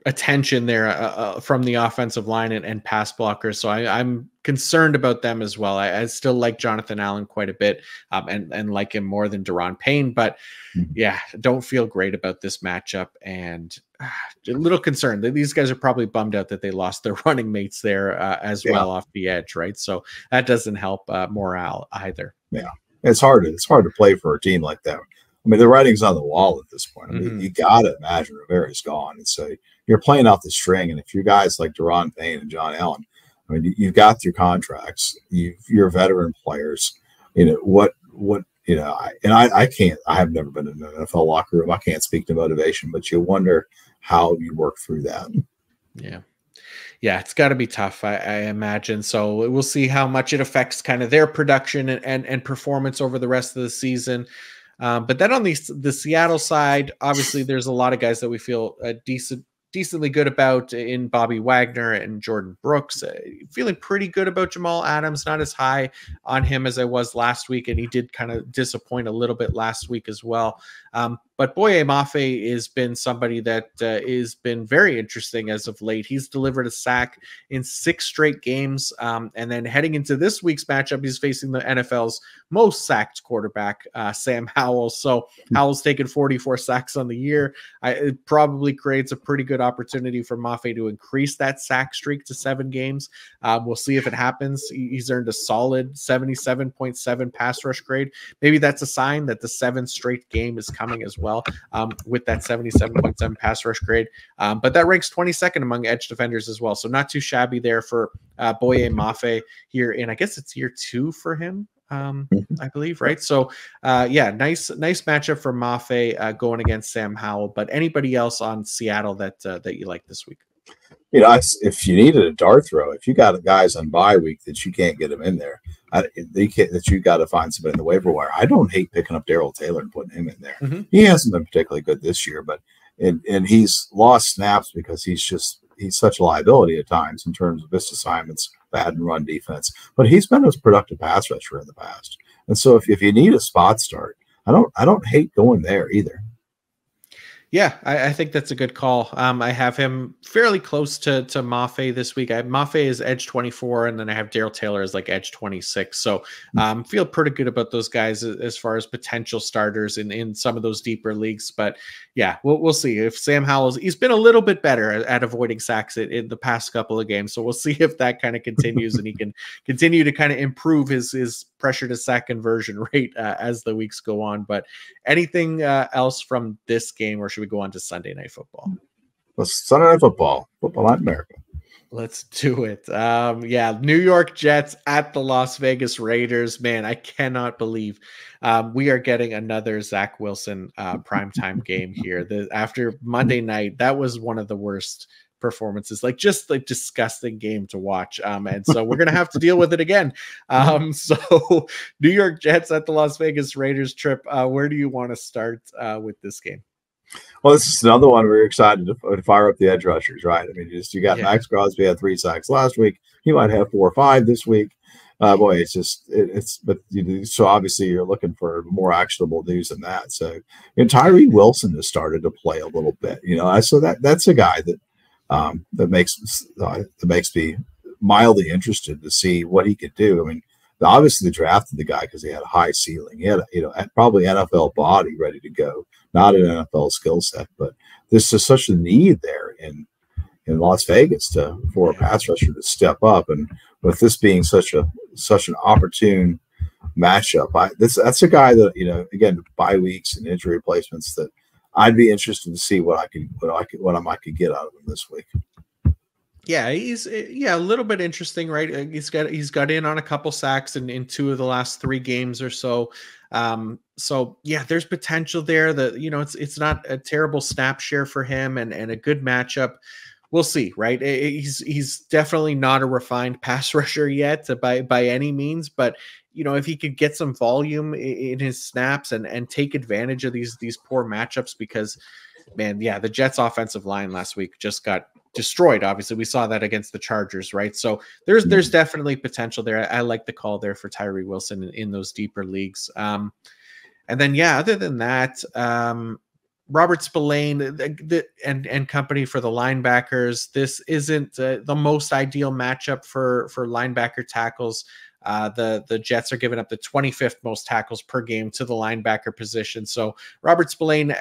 attention there from the offensive line and pass blockers. So I'm concerned about them as well. I still like Jonathan Allen quite a bit and like him more than Daron Payne, but don't feel great about this matchup, and a little concerned that these guys are probably bummed out that they lost their running mates there as well off the edge, right? So that doesn't help morale either.
Yeah. It's hard to play for a team like that. I mean, the writing's on the wall at this point. I mean, you got to imagine Rivera's gone. And so you're playing off the string. And if you guys like Daron Payne and John Allen, I mean, you've got your contracts, you're veteran players, I have never been in an NFL locker room. I can't speak to motivation, but you wonder how you work through that.
Yeah, it's got to be tough, I imagine. So we'll see how much it affects kind of their production and performance over the rest of the season. But then on the Seattle side, obviously there's a lot of guys that we feel decently good about in Bobby Wagner and Jordan Brooks. Feeling pretty good about Jamal Adams, not as high on him as I was last week, and he did kind of disappoint a little bit last week as well. But Boye Mafe has been somebody that has been very interesting as of late. He's delivered a sack in 6 straight games. And then heading into this week's matchup, he's facing the NFL's most sacked quarterback, Sam Howell. So Howell's taken 44 sacks on the year. It probably creates a pretty good opportunity for Mafe to increase that sack streak to 7 games. We'll see if it happens. He's earned a solid 77.7 pass rush grade. Maybe that's a sign that the 7th straight game is coming as well, with that 77.7 pass rush grade. But that ranks 22nd among edge defenders as well. So not too shabby there for Boye Mafe here in, I guess it's year 2 for him. I believe, right? So nice matchup for Mafe going against Sam Howell. But anybody else on Seattle that you like this week?
If you needed a dart throw, if you got guys on bye week that you can't get them in there, that you got to find somebody in the waiver wire. I don't hate picking up Darrell Taylor and putting him in there. He hasn't been particularly good this year, but and he's lost snaps because he's such a liability at times in terms of missed assignments, bad and run defense. But he's been a productive pass rusher in the past, and so if you need a spot start, I don't hate going there either.
Yeah, I think that's a good call. I have him fairly close to Mafe this week. Mafe is edge 24, and then I have Darrell Taylor as like edge 26. So feel pretty good about those guys as far as potential starters in some of those deeper leagues. But yeah, we'll see if Sam Howell's, he's been a little bit better at avoiding sacks in the past couple of games. So we'll see if that kind of continues and he can continue to kind of improve his pressure to sack conversion rate as the weeks go on. But anything else from this game, or should we go on to Sunday Night Football?
Well, Sunday Night Football Latin America.
Let's do it. New York Jets at the Las Vegas Raiders. Man, I cannot believe we are getting another Zach Wilson primetime game here. After Monday night, that was one of the worst performances, just like disgusting game to watch. And so we're going to have to deal with it again. So New York Jets at the Las Vegas Raiders. Trip, where do you want to start with this game?
Well, this is another one we're excited to fire up the edge rushers, right? I mean, you got Max Crosby had 3 sacks last week. He might have 4 or 5 this week. But so obviously you're looking for more actionable news than that. So Tyree Wilson has started to play a little bit, so that's a guy that makes me mildly interested to see what he could do. I mean, obviously they drafted the guy because he had a high ceiling. He had probably NFL body ready to go, not an NFL skill set. But there's just such a need there in Las Vegas for a pass rusher to step up. And with this being such an opportune matchup, that's a guy that again, bye weeks and injury replacements that I'd be interested to see what I might get out of him this week.
Yeah, he's a little bit interesting, right? He's got in on a couple sacks in 2 of the last 3 games or so. So yeah, there's potential there. That it's not a terrible snap share for him, and a good matchup. We'll see, right? He's definitely not a refined pass rusher yet by any means, but if he could get some volume in his snaps and take advantage of these poor matchups, because man, yeah, the Jets offensive line last week just got destroyed. Obviously, we saw that against the Chargers, right? So there's definitely potential there. I like the call there for Tyree Wilson in those deeper leagues. And then yeah, other than that, Robert Spillane and company for the linebackers. This isn't the most ideal matchup for linebacker tackles. The Jets are giving up the 25th most tackles per game to the linebacker position. So Robert Spillane,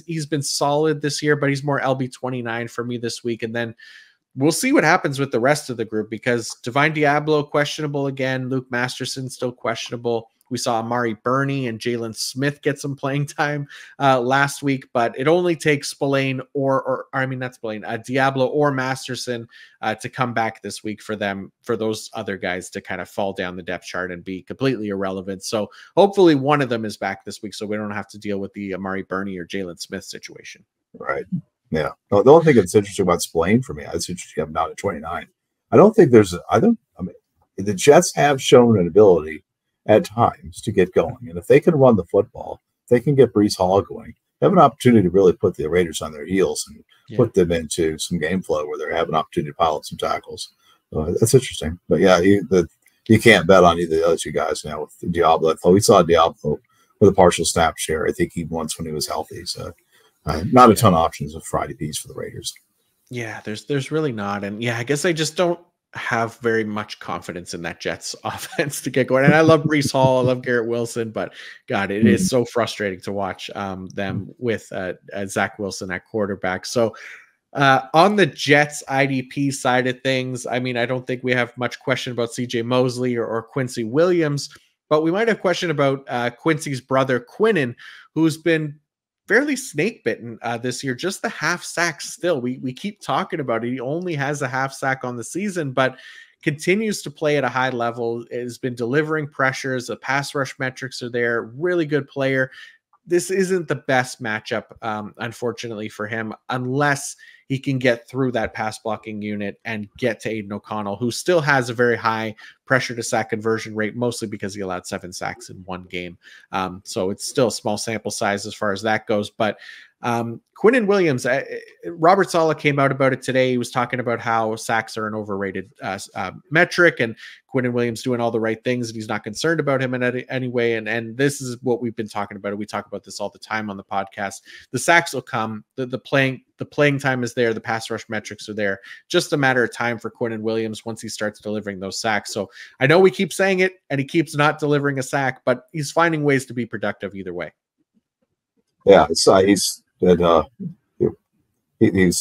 he's been solid this year, but he's more LB 29 for me this week. And then we'll see what happens with the rest of the group, because Divine Diablo questionable again. Luke Masterson still questionable. We saw Amari Burney and Jalen Smith get some playing time last week, but it only takes Spillane Diablo or Masterson to come back this week for those other guys to kind of fall down the depth chart and be completely irrelevant. So hopefully one of them is back this week, so we don't have to deal with the Amari Burney or Jalen Smith situation.
Right. Yeah. No, the only thing that's interesting about Spillane for me, it's interesting I'm not at 29. I mean, the Jets have shown an ability at times to get going. And if they can run the football, they can get Breece Hall going, they have an opportunity to really put the Raiders on their heels and put them into some game flow where they have an opportunity to pile up some tackles. That's interesting. But yeah, you can't bet on either of the other two guys now with Diablo. We saw Diablo with a partial snap share, I think, once when he was healthy. So not a ton of options of Friday IDPs for the Raiders.
Yeah, there's really not. And yeah, I guess I just don't have very much confidence in that Jets offense to get going. And I love Breece Hall, I love Garrett Wilson, but God, it is so frustrating to watch them with Zach Wilson at quarterback. So on the Jets IDP side of things, I mean, I don't think we have much question about CJ Mosley or Quincy Williams, but we might have question about Quincy's brother Quinnen, who's been fairly snake bitten this year. Just the half sack still. We keep talking about it. He only has a half sack on the season, but continues to play at a high level. Has been delivering pressures. The pass rush metrics are there. Really good player. This isn't the best matchup, unfortunately, for him, unless he can get through that pass blocking unit and get to Aiden O'Connell, who still has a very high pressure to sack conversion rate, mostly because he allowed 7 sacks in one game. So it's still a small sample size as far as that goes. But Quinnen Williams, Robert Saleh came out about it today. He was talking about how sacks are an overrated metric, and Quinnen Williams doing all the right things, and he's not concerned about him in any way. And this is what we've been talking about. We talk about this all the time on the podcast. The sacks will come. The playing time is there. The pass rush metrics are there. Just a matter of time for Quinnen Williams once he starts delivering those sacks. So I know we keep saying it, and he keeps not delivering a sack, but he's finding ways to be productive either way.
Yeah, he's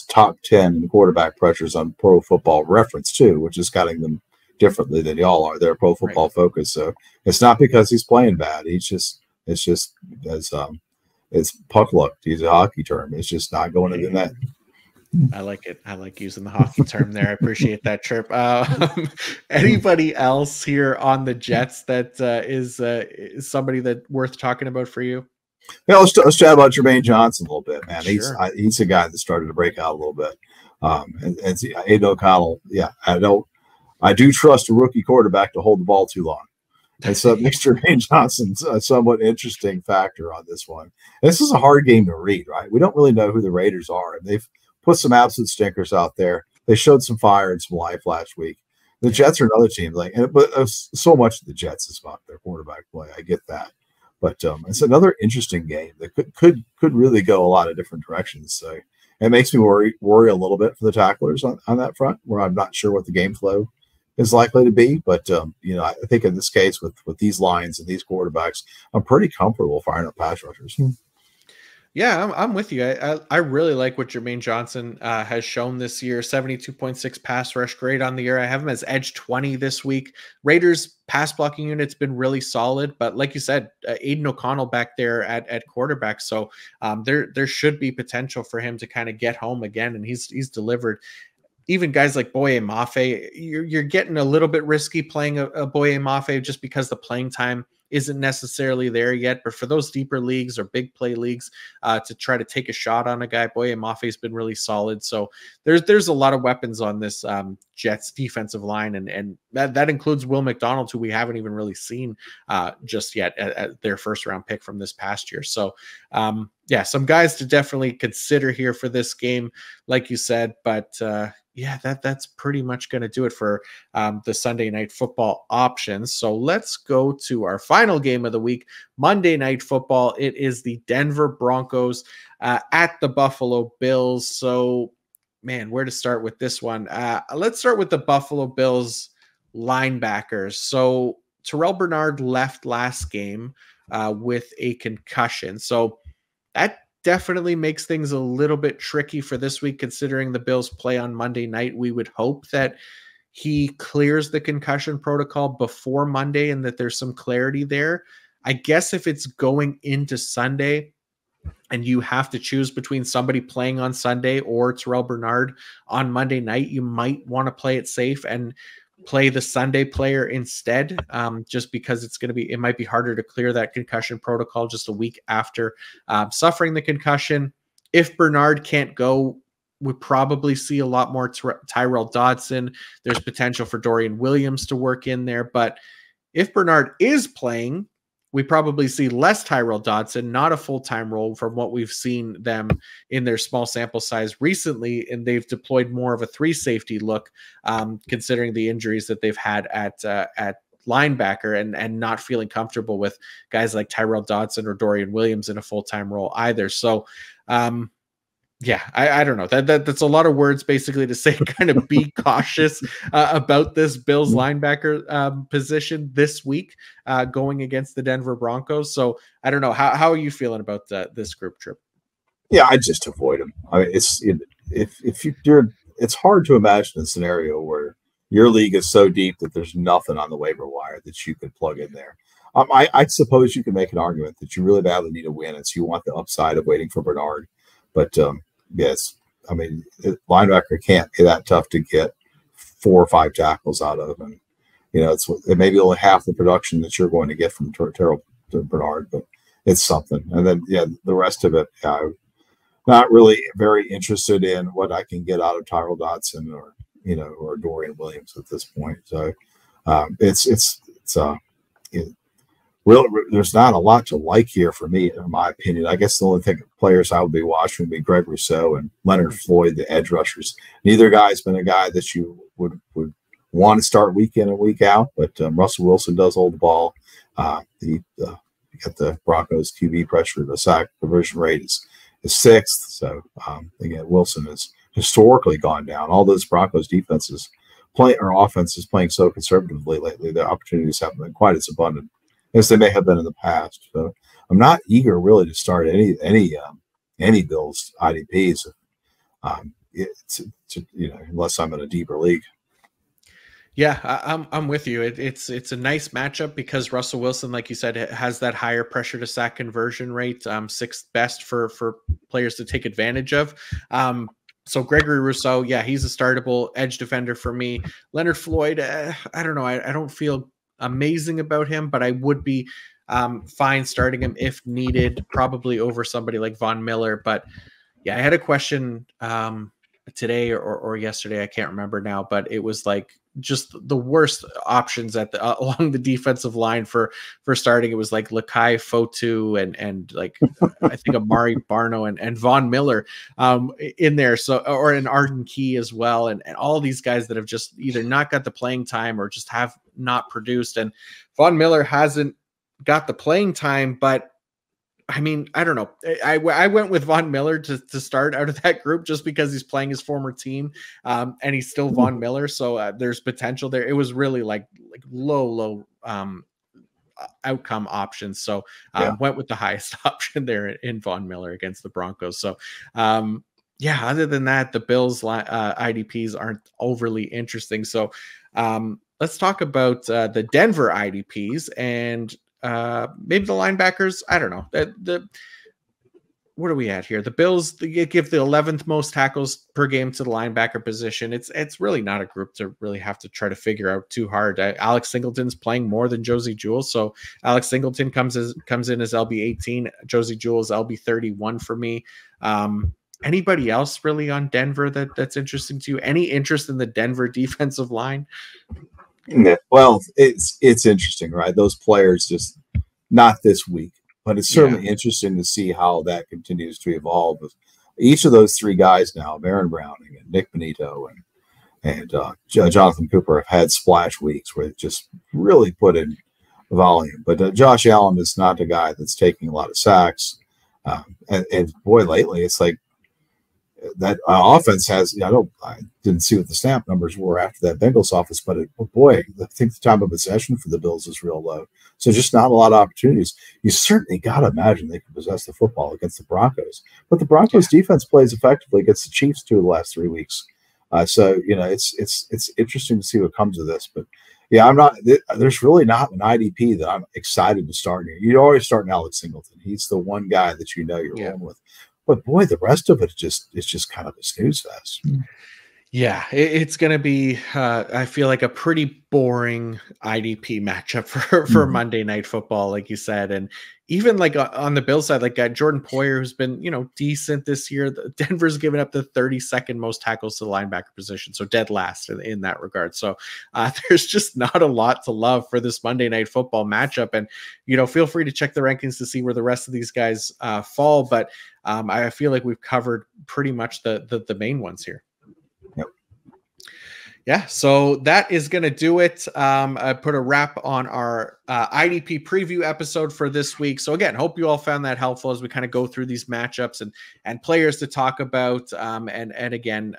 top 10 in quarterback pressures on Pro Football Reference too, which is counting them differently than y'all are. They're Pro Football Focus, so it's not because he's playing bad. It's just it's puck luck to use a hockey term. It's just not going in the net.
I like it. I like using the hockey term there. I appreciate that, Tripp. Anybody else here on the Jets that is somebody that worth talking about for you?
Yeah, let's chat about Jermaine Johnson a little bit, man.
Sure.
He's a guy that started to break out a little bit. And Aiden O'Connell, yeah, I do trust a rookie quarterback to hold the ball too long. And so makes Jermaine Johnson's a somewhat interesting factor on this one. This is a hard game to read, right? We don't really know who the Raiders are. They've put some absolute stinkers out there. They showed some fire and some life last week. The Jets are another team, but so much of the Jets is about their quarterback play. I get that. But it's another interesting game that could really go a lot of different directions. So it makes me worry a little bit for the tacklers on that front, where I'm not sure what the game flow is likely to be. But I think in this case with these lines and these quarterbacks, I'm pretty comfortable firing up pass rushers.
Yeah, I'm with you. I really like what Jermaine Johnson has shown this year. 72.6 pass rush grade on the year. I have him as edge 20 this week. Raiders pass blocking unit's been really solid, but like you said, Aiden O'Connell back there at quarterback. So there should be potential for him to kind of get home again, and he's delivered. Even guys like Boye Mafe, you're getting a little bit risky playing a Boye Mafe just because the playing time isn't necessarily there yet. But for those deeper leagues or big play leagues, to try to take a shot on a guy, Boye Mafe has been really solid. So there's a lot of weapons on this Jets defensive line, and that includes Will McDonald, who we haven't even really seen just yet at their first round pick from this past year. So yeah, some guys to definitely consider here for this game, like you said, but yeah, that's pretty much going to do it for the Sunday night football options. So let's go to our final game of the week, Monday Night Football. It is the Denver Broncos at the Buffalo Bills. So, man, where to start with this one? Let's start with the Buffalo Bills linebackers. So Terrell Bernard left last game with a concussion. So that definitely makes things a little bit tricky for this week, considering the Bills play on Monday night. We would hope that he clears the concussion protocol before Monday and that there's some clarity there. I guess if it's going into Sunday and you have to choose between somebody playing on Sunday or Terrell Bernard on Monday night, you might want to play it safe and play the Sunday player instead, just because it might be harder to clear that concussion protocol just a week after suffering the concussion. If Bernard can't go, we probably see a lot more Tyrell Dodson. There's potential for Dorian Williams to work in there. But if Bernard is playing, we probably see less Tyrell Dodson, not a full-time role from what we've seen them in their small sample size recently, and they've deployed more of a 3 safety look, considering the injuries that they've had at linebacker, and not feeling comfortable with guys like Tyrell Dodson or Dorian Williams in a full-time role either. So, yeah, I don't know. That's a lot of words basically to say kind of be cautious about this Bills linebacker position this week going against the Denver Broncos. So I don't know. How are you feeling about this group, Trip?
Yeah, I just avoid them. I mean, it's hard to imagine a scenario where your league is so deep that there's nothing on the waiver wire that you could plug in there. I suppose you can make an argument that you really badly need a win, and so you want the upside of waiting for Bernard. But yes, I mean, linebacker can't be that tough to get 4 or 5 tackles out of, and it may be only half the production that you're going to get from Terrell Bernard, but it's something. And then the rest of it, not really very interested in what I can get out of Tyrell Dodson or Dorian Williams at this point. So there's not a lot to like here for me, in my opinion. I guess the only players I would be watching would be Greg Rousseau and Leonard Floyd, the edge rushers. Neither guy's been a guy that you would want to start week in and week out, but Russell Wilson does hold the ball. You got the Broncos QB pressure, the sack conversion rate is 6th. So again, Wilson has historically gone down. All those Broncos defenses offenses playing so conservatively lately, the opportunities haven't been quite as abundant as they may have been in the past. So I'm not eager really to start any Bills IDPs, unless I'm in a deeper league.
Yeah, I'm with you. It's a nice matchup because Russell Wilson, like you said, has that higher pressure to sack conversion rate, 6th best for players to take advantage of. So Gregory Rousseau, yeah, he's a startable edge defender for me. Leonard Floyd, I don't know. I don't feel amazing about him, but I would be fine starting him if needed, probably over somebody like Von Miller. But yeah, I had a question today or yesterday, I can't remember now, but it was like just the worst options at the along the defensive line for starting. It was like Lakai Fotu and like I think Amari Barno and Von Miller in there, so or an Arden Key as well, and all these guys that have just either not got the playing time or just have not produced. And Von Miller hasn't got the playing time, but I mean, I don't know. I went with Von Miller to start out of that group just because he's playing his former team, and he's still Von Miller, so there's potential there. It was really like low outcome options. So went with the highest option there in Von Miller against the Broncos. So yeah, other than that, the Bills IDPs aren't overly interesting. So let's talk about the Denver IDPs and maybe the linebackers. I don't know. What are we at here? The Bills give the 11th most tackles per game to the linebacker position. It's really not a group to really have to try to figure out too hard. Alex Singleton's playing more than Josie Jewell, so Alex Singleton comes in as LB 18. Josie Jewell's LB 31 for me. Anybody else really on Denver that's interesting to you? Any interest in the Denver defensive line?
Well, it's interesting, right? Those players just not this week. But it's certainly interesting to see how that continues to evolve. With each of those three guys now, Baron Browning and Nick Benito and Jonathan Cooper, have had splash weeks where it just really put in volume. But Josh Allen is not a guy that's taking a lot of sacks. And boy, lately it's like that offense has. I didn't see what the snap numbers were after that Bengals office, but boy, I think the time of possession for the Bills is real low. So just not a lot of opportunities. You certainly got to imagine they can possess the football against the Broncos, but the Broncos defense plays effectively against the Chiefs too the last 3 weeks. So it's interesting to see what comes of this. But yeah, there's really not an IDP that I'm excited to start here. You're always starting Alex Singleton. He's the one guy that you're rolling with. But boy, the rest of it's just kind of a snooze fest.
Yeah, it's going to be, I feel like, a pretty boring IDP matchup for Monday Night Football, like you said. And even like on the Bills side, like Jordan Poyer, who's been, decent this year. Denver's given up the 32nd most tackles to the linebacker position, so dead last in that regard. So there's just not a lot to love for this Monday Night Football matchup. And, feel free to check the rankings to see where the rest of these guys fall. But I feel like we've covered pretty much the main ones here. Yeah, so that is going to do it. I put a wrap on our IDP preview episode for this week. So again, hope you all found that helpful as we kind of go through these matchups and players to talk about. And again,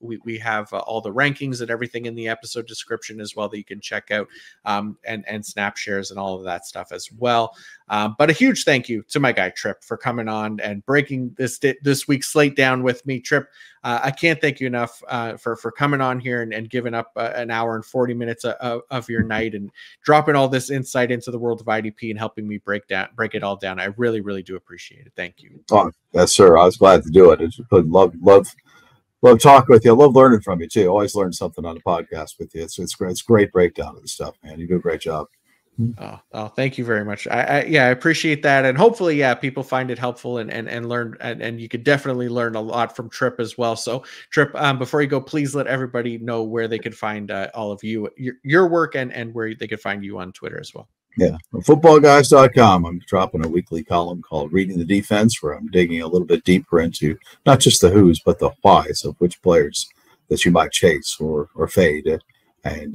we have all the rankings and everything in the episode description as well that you can check out, and snap shares and all of that stuff as well. But a huge thank you to my guy Tripp for coming on and breaking this week's slate down with me. Tripp, I can't thank you enough for coming on here and giving up an hour and 40 minutes of your night and dropping all this insight into the world of IDP and helping me break it all down. I really, really do appreciate it. Thank you.
Oh, yes, sir. I was glad to do it. I love talking with you. I love learning from you too. Always learn something on the podcast with you. It's great. It's great breakdown of the stuff, man. You do a great job.
Oh, thank you very much. I appreciate that. And hopefully, people find it helpful and learn, and you could definitely learn a lot from Tripp as well. So Tripp, before you go, please let everybody know where they could find all of your work and where they could find you on Twitter as well.
Yeah. Footballguys.com. I'm dropping a weekly column called Reading the Defense, where I'm digging a little bit deeper into not just the who's, but the whys of which players that you might chase or fade. And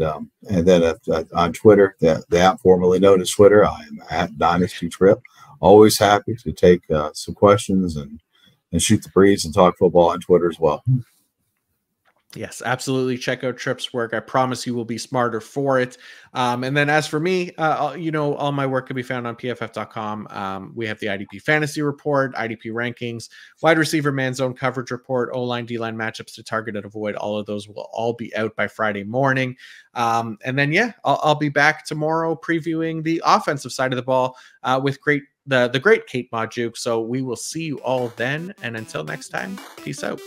then on Twitter, the app formerly known as Twitter, I am at Dynasty Tripp. Always happy to take some questions and shoot the breeze and talk football on Twitter as well.
Yes, absolutely. Check out Tripp's work. I promise you will be smarter for it. And then as for me, all my work can be found on PFF.com. We have the IDP Fantasy Report, IDP Rankings, Wide Receiver Man Zone Coverage Report, O-line, D-line matchups to target and avoid. All of those will all be out by Friday morning. And then, I'll be back tomorrow previewing the offensive side of the ball with the great Kate Modjuk. So we will see you all then. And until next time, peace out.